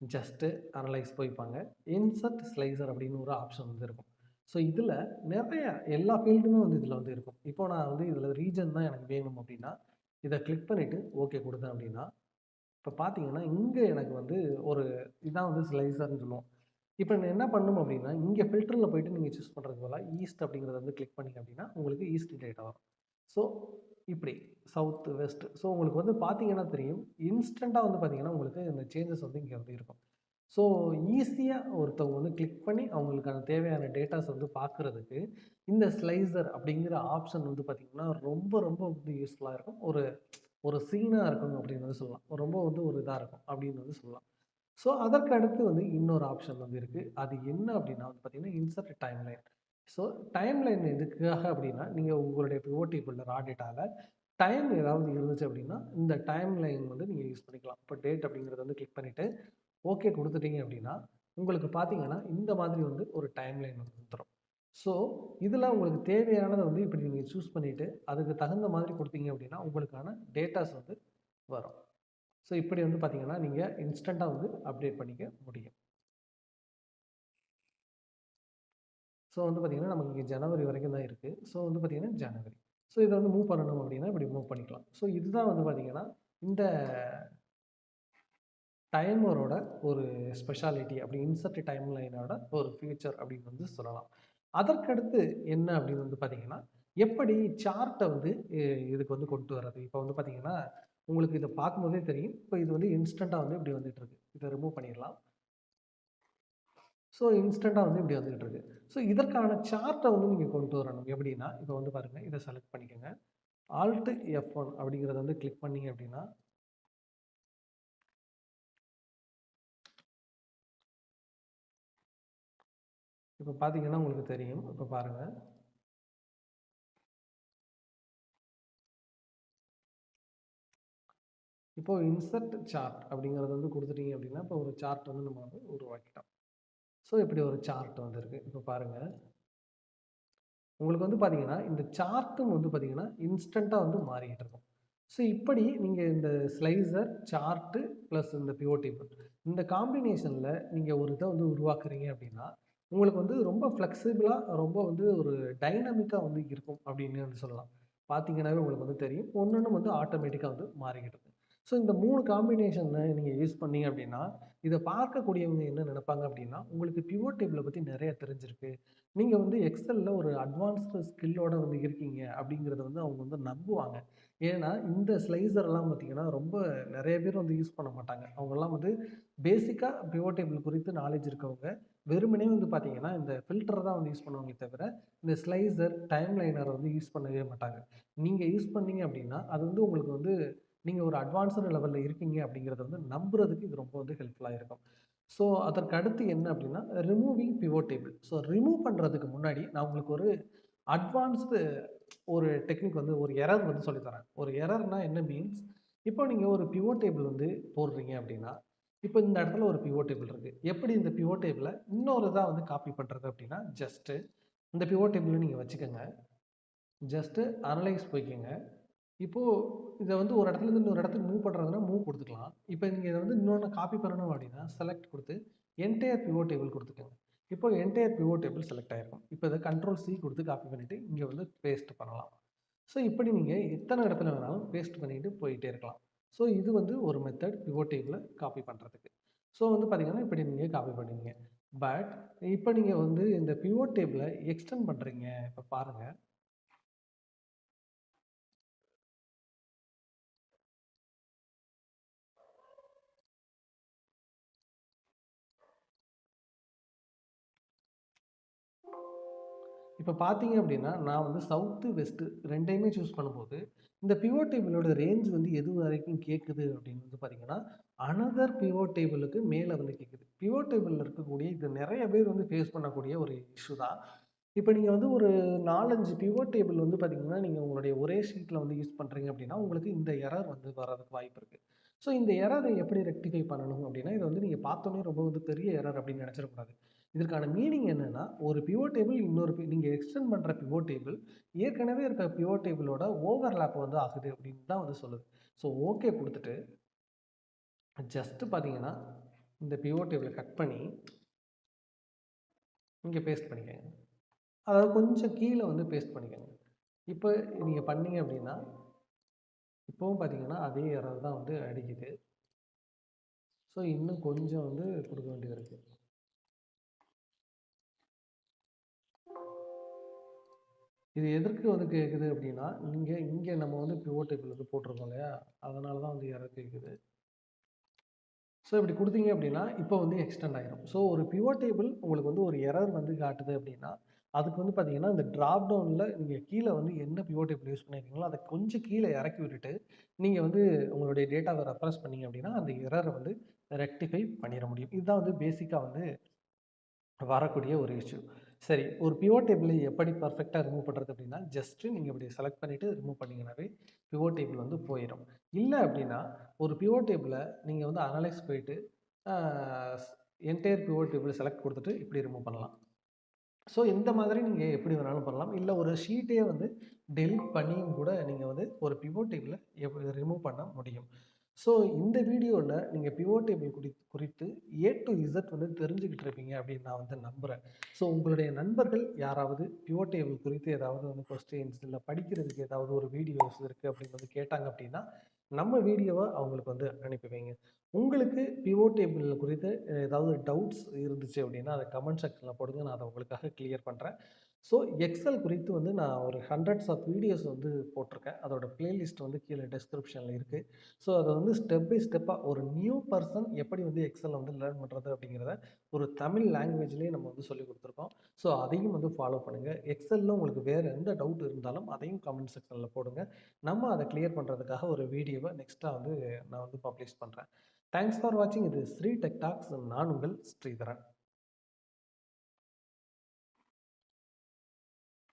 ஜஸ்ட் அனலைஸ் போய்ப்பாங்க. இன்சர்ட் ஸ்லைசர் அப்படின்னு ஒரு ஆப்ஷன் வந்து இருக்கும். ஸோ இதுல நெறைய எல்லா ஃபீல்டுமே வந்து இதுல வந்து இருக்கும். இப்போ நான் வந்து இதுல ரீஜன் தான் எனக்கு வேணும் அப்படின்னா, இத கிளிக் பண்ணிட்டு ஓகே குடுத்தேன் அப்படின்னா, இப்ப பார்த்தீங்கன்னா, இங்க எனக்கு வந்து ஒரு இதான் வந்து ஸ்லைசர்ன்னு சொல்லுவோம். இப்ப நான் என்ன பண்ணணும் அப்படின்னா, இங்க ஃபில்டர்ல போயிட்டு நீங்க சூஸ் பண்றதுக்கு பதிலா ஈஸ்ட் அப்படிங்கிறத வந்து கிளிக் பண்ணீங்க அப்படின்னா, உங்களுக்கு ஈஸ்ட் டேட்டா வரும். ஸோ இப்படி சவுத், வெஸ்ட். ஸோ உங்களுக்கு வந்து பார்த்தீங்கன்னா தெரியும். இன்ஸ்டன்ட்டா வந்து பார்த்தீங்கன்னா, உங்களுக்கு இந்த சேஞ்சஸ் வந்து இங்க வந்து இருக்கும். ஸோ ஈஸியா ஒருத்தவங்க வந்து கிளிக் பண்ணி அவங்களுக்கான தேவையான டேட்டாஸ் வந்து பார்க்கறதுக்கு, இந்த ஸ்லைசர் அப்படிங்கிற ஆப்ஷன் வந்து பார்த்தீங்கன்னா, ரொம்ப ரொம்ப வந்து யூஸ்ஃபுல்லா இருக்கும். ஒரு ஒரு சீனா இருக்கும் அப்படின்னு வந்து சொல்லலாம். ரொம்ப வந்து ஒரு இதா இருக்கும் அப்படின்னு வந்து சொல்லலாம். ஸோ அதற்கு அடுத்து வந்து இன்னொரு ஆப்ஷன் வந்து இருக்கு. அது என்ன அப்படின்னா வந்து பார்த்தீங்கன்னா, இன்சர்ட் டைம்லைன். ஸோ டைம்லைன் எதுக்காக அப்படின்னா, நீங்க உங்களுடைய பிவோட் டேபிள்ல ரா டேட்டால டைம் ஏதாவது இருந்துச்சு அப்படின்னா, இந்த டைம்லைன் வந்து நீங்க யூஸ் பண்ணிக்கலாம். இப்போ டேட் அப்படிங்கிறத வந்து கிளிக் பண்ணிட்டு, ஓகே குடுத்துட்டீங்க அப்படின்னா, உங்களுக்கு பார்த்தீங்கன்னா, இந்த மாதிரி வந்து ஒரு டைம்லைன் வந்து வந்துரும். ஸோ இதில உங்களுக்கு தேவையானத வந்து இப்படி நீங்க சூஸ் பண்ணிட்டு, அதுக்கு தகுந்த மாதிரி குடுத்தீங்க அப்படின்னா, உங்களுக்கான டேட்டாஸ் வந்து வரும். ஸோ இப்படி வந்து பார்த்தீங்கன்னா, நீங்க இன்ஸ்டன்ட்டா வந்து அப்டேட் பண்ணிக்க முடியும். ஸோ வந்து பார்த்தீங்கன்னா, நமக்கு இங்க ஜனவரி வரைக்கும் தான் இருக்கு. ஸோ வந்து பார்த்தீங்கன்னா, ஜனவரி. ஸோ இத வந்து மூவ் பண்ணணும் அப்படின்னா, இப்படி மூவ் பண்ணிக்கலாம். ஸோ இதுதான் வந்து பார்த்தீங்கன்னா, இந்த டைமரோட ஒரு ஸ்பெஷாலிட்டி அப்படி இன்சர்ட் டைம்லைனோட ஒரு ஃபியூச்சர் அப்படின்னு வந்து சொல்லலாம். அதற்கடுத்து என்ன அப்படின்னு வந்து பார்த்தீங்கன்னா, எப்படி சார்ட்ட வந்து இதுக்கு வந்து கொண்டு வர்றது? இப்ப வந்து பார்த்தீங்கன்னா, உங்களுக்கு இத பார்க்கும்போதே தெரியும். இப்ப இது வந்து இன்ஸ்டன்ட்டா வந்து இப்படி வந்துட்டு இருக்கு. இத ரிமூவ் பண்ணிறலாம். ஸோ இன்ஸ்டன்ட்டா வந்து இப்படி வந்துகிட்டு இருக்கு. ஸோ இதற்கான சார்ட்ட வந்து நீங்க கொண்டு வரணும். எப்படின்னா, இப்ப வந்து பாருங்க, இத செலக்ட் பண்ணிக்கங்க. ஆல்ட் F1 அப்படிங்கிறத வந்து கிளிக் பண்ணீங்க அப்படின்னா, இப்ப பார்த்தீங்கன்னா உங்களுக்கு தெரியும். இப்ப பாருங்க. இப்போ இன்சர்ட் சார்ட் அப்படிங்கிறத வந்து குடுத்துட்டீங்க அப்படின்னா, இப்போ ஒரு சார்ட் வந்து நம்ம வந்து உருவாக்கிட்டோம். ஸோ இப்படி ஒரு சார்ட் வந்திருக்கு. இப்ப பாருங்க. உங்களுக்கு வந்து பார்த்தீங்கன்னா, இந்த சார்ட்டும் வந்து பார்த்தீங்கன்னா, இன்ஸ்டன்ட்டா வந்து மாறிக்கிட்டு இருக்கும். ஸோ இப்படி நீங்க இந்த ஸ்லைசர், சார்ட் பிளஸ் இந்த பிவோட் டேபிள் இந்த காம்பினேஷன்ல நீங்க ஒரு இத வந்து உருவாக்குறீங்க அப்படின்னா, உங்களுக்கு வந்து ரொம்ப ஃப்ளெக்சிபிளா ரொம்ப வந்து ஒரு டைனமிக்கா வந்து இருக்கும் அப்படின்னு வந்து சொல்லலாம். பார்த்தீங்கன்னாவே உங்களுக்கு வந்து தெரியும். ஒன்னொன்னும் வந்து ஆட்டோமேட்டிக்கா வந்து மாறிக்கிட்டு இருக்கு. ஸோ இந்த 3 காம்பினேஷன நீங்க யூஸ் பண்ணீங்க அப்படின்னா, இத பார்க்கக்கூடியவங்க என்ன நினைப்பாங்க அப்படின்னா, உங்களுக்கு பிவோட் டேபிள பத்தி நெறைய தெரிஞ்சிருக்கு. நீங்க வந்து எக்ஸெல்ல ஒரு அட்வான்ஸ்டு ஸ்கில்லோட வந்து இருக்கீங்க அப்படிங்கிறத வந்து அவங்க வந்து நம்புவாங்க. ஏன்னா, இந்த ஸ்லைசர்லாம் பார்த்தீங்கன்னா, ரொம்ப நெறைய பேர் வந்து யூஸ் பண்ண மாட்டாங்க. அவங்கலாம் வந்து பேசிக்கா பிவோட் டேபிள் குறித்து நாலேட்ஜ் இருக்கவங்க. வெறுமனே வந்து பார்த்தீங்கன்னா, இந்த ஃபில்டர் தான் வந்து யூஸ் பண்ணுவாங்களே தவிர, இந்த ஸ்லைசர், டைம்லைனர் வந்து யூஸ் பண்ணவே மாட்டாங்க. நீங்க யூஸ் பண்ணீங்க அப்படின்னா, அது வந்து உங்களுக்கு வந்து நீங்க ஒரு அட்வான்ஸ்டு லெவல்ல இருக்கீங்க அப்படிங்கிறத வந்து நம்புறதுக்கு இது ரொம்ப வந்து ஹெல்ப்ஃபுல்லா இருக்கும். ஸோ அதற்கு அடுத்து என்ன அப்படின்னா removing pivot table. So remove பண்ணுறதுக்கு முன்னாடி நான் உங்களுக்கு ஒரு அட்வான்ஸ்டு ஒரு டெக்னிக் வந்து ஒரு எரர் வந்து சொல்லி தரேன். ஒரு எரர்னா என்ன மீன்ஸ், இப்போ நீங்க ஒரு பிவோட் டேபிள் வந்து போடுறீங்க அப்படின்னா, இப்போ இந்த இடத்துல ஒரு பிவோட் டேபிள் இருக்கு. எப்படி இந்த பிவோட் டேபிள இன்னொரு இதா வந்து காப்பி பண்றது அப்படின்னா, ஜஸ்ட் இந்த பிவோட் டேபிள நீங்க வச்சுக்கங்க. ஜஸ்ட் அனலைஸ் போய்க்கங்க. இப்போ இத வந்து ஒரு இடத்துலருந்து இன்னொரு இடத்துக்கு மூவ் பண்றதுன்னா மூவ் குடுத்துக்கலாம். இப்போ நீங்க இத வந்து இன்னொன்னு காப்பி பண்ணணும் அப்படின்னா, செலக்ட் குடுத்து என்டயர் பிவோட் டேபிள் குடுத்துக்கங்க. இப்போ என்டயர் பிவோட் டேபிள் செலக்ட் ஆயிருக்கும். இப்போ இத கண்ட்ரோல் சி குடுத்து காப்பி பண்ணிட்டு இங்க வந்து பேஸ்ட் பண்ணலாம். ஸோ இப்படி நீங்க எத்தன இடத்துல வேணாலும் பேஸ்ட் பண்ணிட்டு போயிட்டே இருக்கலாம். ஸோ இது வந்து ஒரு மெத்தட் பிவோட் டேபிள காப்பி பண்றதுக்கு. ஸோ வந்து பார்த்தீங்கன்னா, இப்படி நீங்க காப்பி பண்ணுவீங்க. பட் இப்ப நீங்க வந்து இந்த பிவோட் டேபிள எக்ஸ்டெண்ட் பண்றீங்க. இப்ப பாருங்க. இப்ப பார்த்தீங்க அப்படின்னா, நான் வந்து சவுத்து, வெஸ்ட்டு 2யுமே சூஸ் பண்ணும்போது, இந்த பிவோட் டேபிளோட ரேஞ்ச் வந்து எது வரைக்கும் கேட்குது அப்படின்னு வந்து பார்த்தீங்கன்னா, அனதர் பிவோட் டேபிளுக்கு மேல வந்து கேட்குது. பிவோட் டேபிள்ல இருக்கக்கூடிய இது நெறைய பேர் வந்து ஃபேஸ் பண்ணக்கூடிய ஒரு இஷ்யூ தான். இப்ப நீங்க வந்து ஒரு 4, 5 பிவோட் டேபிள் வந்து பார்த்தீங்கன்னா, நீங்க உங்களுடைய ஒரே ஷீட்ல வந்து யூஸ் பண்றீங்க அப்படின்னா, உங்களுக்கு இந்த எரர் வந்து வரதுக்கு வாய்ப்பு இருக்கு. ஸோ இந்த எரரை எப்படி ரெக்டிஃபை பண்ணணும் அப்படின்னா, இத வந்து நீங்க பார்த்தோனே ரொம்ப வந்து பெரிய எரர் அப்படின்னு நெனச்சிடக்கூடாது. இதற்கான மீனிங் என்னன்னா, ஒரு பிவோட் டேபிள் இன்னொரு நீங்க எக்ஸ்டெண்ட் பண்ற பிவோட் டேபிள் ஏற்கனவே இருக்க பிவோட் டேபிளோட ஓவர்லேப் வந்து ஆகுது அப்படின்னு தான் வந்து சொல்லுது. ஸோ ஓகே குடுத்துட்டு, ஜஸ்ட் பார்த்தீங்கன்னா, இந்த பிவோட் டேபிள கட் பண்ணி இங்க பேஸ்ட் பண்ணிக்கங்க. அதாவது கொஞ்சம் கீழ வந்து பேஸ்ட் பண்ணிக்கங்க. இப்ப நீங்க பண்ணீங்க அப்படின்னா, இப்பவும் பார்த்தீங்கன்னா, அதே எரர் தான் வந்து அடிக்குது. ஸோ இன்னும் கொஞ்சம் வந்து குடுக்க வேண்டியது இருக்கு. இது எதற்கு வந்து கேட்குது அப்படின்னா, இங்க நம்ம வந்து பிவோட் டேபிள் வந்து போட்டிருக்கோம் இல்லையா? அதனால தான் வந்து எரர் கேட்குது. ஸோ இப்படி குடுத்தீங்க அப்படின்னா, இப்போ வந்து எக்ஸ்டெண்ட் ஆயிரும். ஸோ ஒரு பிவோட் டேபிள் உங்களுக்கு வந்து ஒரு எரர் வந்து காட்டுது அப்படின்னா, அதுக்கு வந்து பார்த்தீங்கன்னா, இந்த டிராப் டவுன்ல நீங்க கீழ வந்து என்ன பிவோட் டேபிள் யூஸ் பண்ணியிருக்கீங்களோ, அத கொஞ்சம் கீழ இறக்கி விட்டுட்டு, நீங்க வந்து உங்களுடைய டேட்டாவ ரெஃப்ரெஷ் பண்ணீங்க அப்படின்னா, அந்த எரர வந்து ரெக்டிஃபை பண்ணிற முடியும். இதுதான் வந்து பேசிக்கா வந்து வரக்கூடிய ஒரு இஷ்யூ. சரி, ஒரு பிவோட் டேபிள எப்படி பெர்ஃபெக்ட்டா ரிமூவ் பண்றது அப்படின்னா, ஜஸ்ட் நீங்க இப்படி செலக்ட் பண்ணிட்டு ரிமூவ் பண்ணீங்கன்னாவே, பிவோட் டேபிள் வந்து போயிரும். இல்ல அப்படின்னா, ஒரு பிவோட் டேபிள நீங்க வந்து அனலைஸ் போயிட்டு, ஆ என்டயர் பிவோட் டேபிள் செலக்ட் குடுத்துட்டு இப்படி ரிமூவ் பண்ணலாம். ஸோ இந்த மாதிரி நீங்க எப்படி வேணாலும் பண்ணலாம். இல்ல ஒரு ஷீட்டே வந்து டெலீட் பண்ணியும் கூட நீங்க வந்து ஒரு பிவோட் டேபிள ரிமூவ் பண்ண முடியும். ஸோ இந்த வீடியோல நீங்க பிவோட் டேபிள் குறித்து ஏ டூ இசட் வந்து தெரிஞ்சுக்கிட்டு இருப்பீங்க அப்படின்னு நான் வந்து நம்புறேன். ஸோ உங்களுடைய நண்பர்கள் யாராவது பிவோட் டேபிள் குறித்து ஏதாவது வந்து கொஸ்டின்ஸ் இல்ல படிக்கிறதுக்கு ஏதாவது ஒரு வீடியோஸ் இருக்கு அப்படின்னு வந்து கேட்டாங்க அப்படின்னா, நம்ம வீடியோவ அவங்களுக்கு வந்து அனுப்பி வைங்க. உங்களுக்கு பிவோட் டேபிள் குறித்து ஏதாவது டவுட்ஸ் இருந்துச்சு அப்படின்னா, அத கமெண்ட் செக்ஷன்ல போடுங்க. நான் அத உங்களுக்காக கிளியர் பண்றேன். ஸோ எக்ஸல் குறித்து வந்து நான் ஒரு ஹண்ட்ரட்ஸ் ஆஃப் வீடியோஸ் வந்து போட்டிருக்கேன். அதோட பிளேலிஸ்ட் வந்து கீழ டிஸ்கிரிப்ஷன்ல இருக்கு. ஸோ அத வந்து ஸ்டெப் பை ஸ்டெப்பா ஒரு நியூ பெர்சன் எப்படி வந்து எக்ஸல வந்து லேர்ன் பண்றது அப்படிங்கிறத ஒரு தமிழ் லாங்குவேஜ்லயே நம்ம வந்து சொல்லிக் குடுத்துருக்கோம். ஸோ அதையும் வந்து ஃபாலோ பண்ணுங்க. எக்ஸல்ல உங்களுக்கு வேற எந்த டவுட் இருந்தாலும் அதையும் கமெண்ட் செக்ஷன்ல போடுங்க. நம்ம அத கிளியர் பண்றதுக்காக ஒரு வீடியோவ நெக்ஸ்ட்டா வந்து நான் வந்து பப்ளிஷ் பண்றேன். தேங்க்ஸ் ஃபார் வாட்சிங். இது ஸ்ரீ டெக் டாக்ஸ். நான் உங்கள் ஸ்ரீதரன்.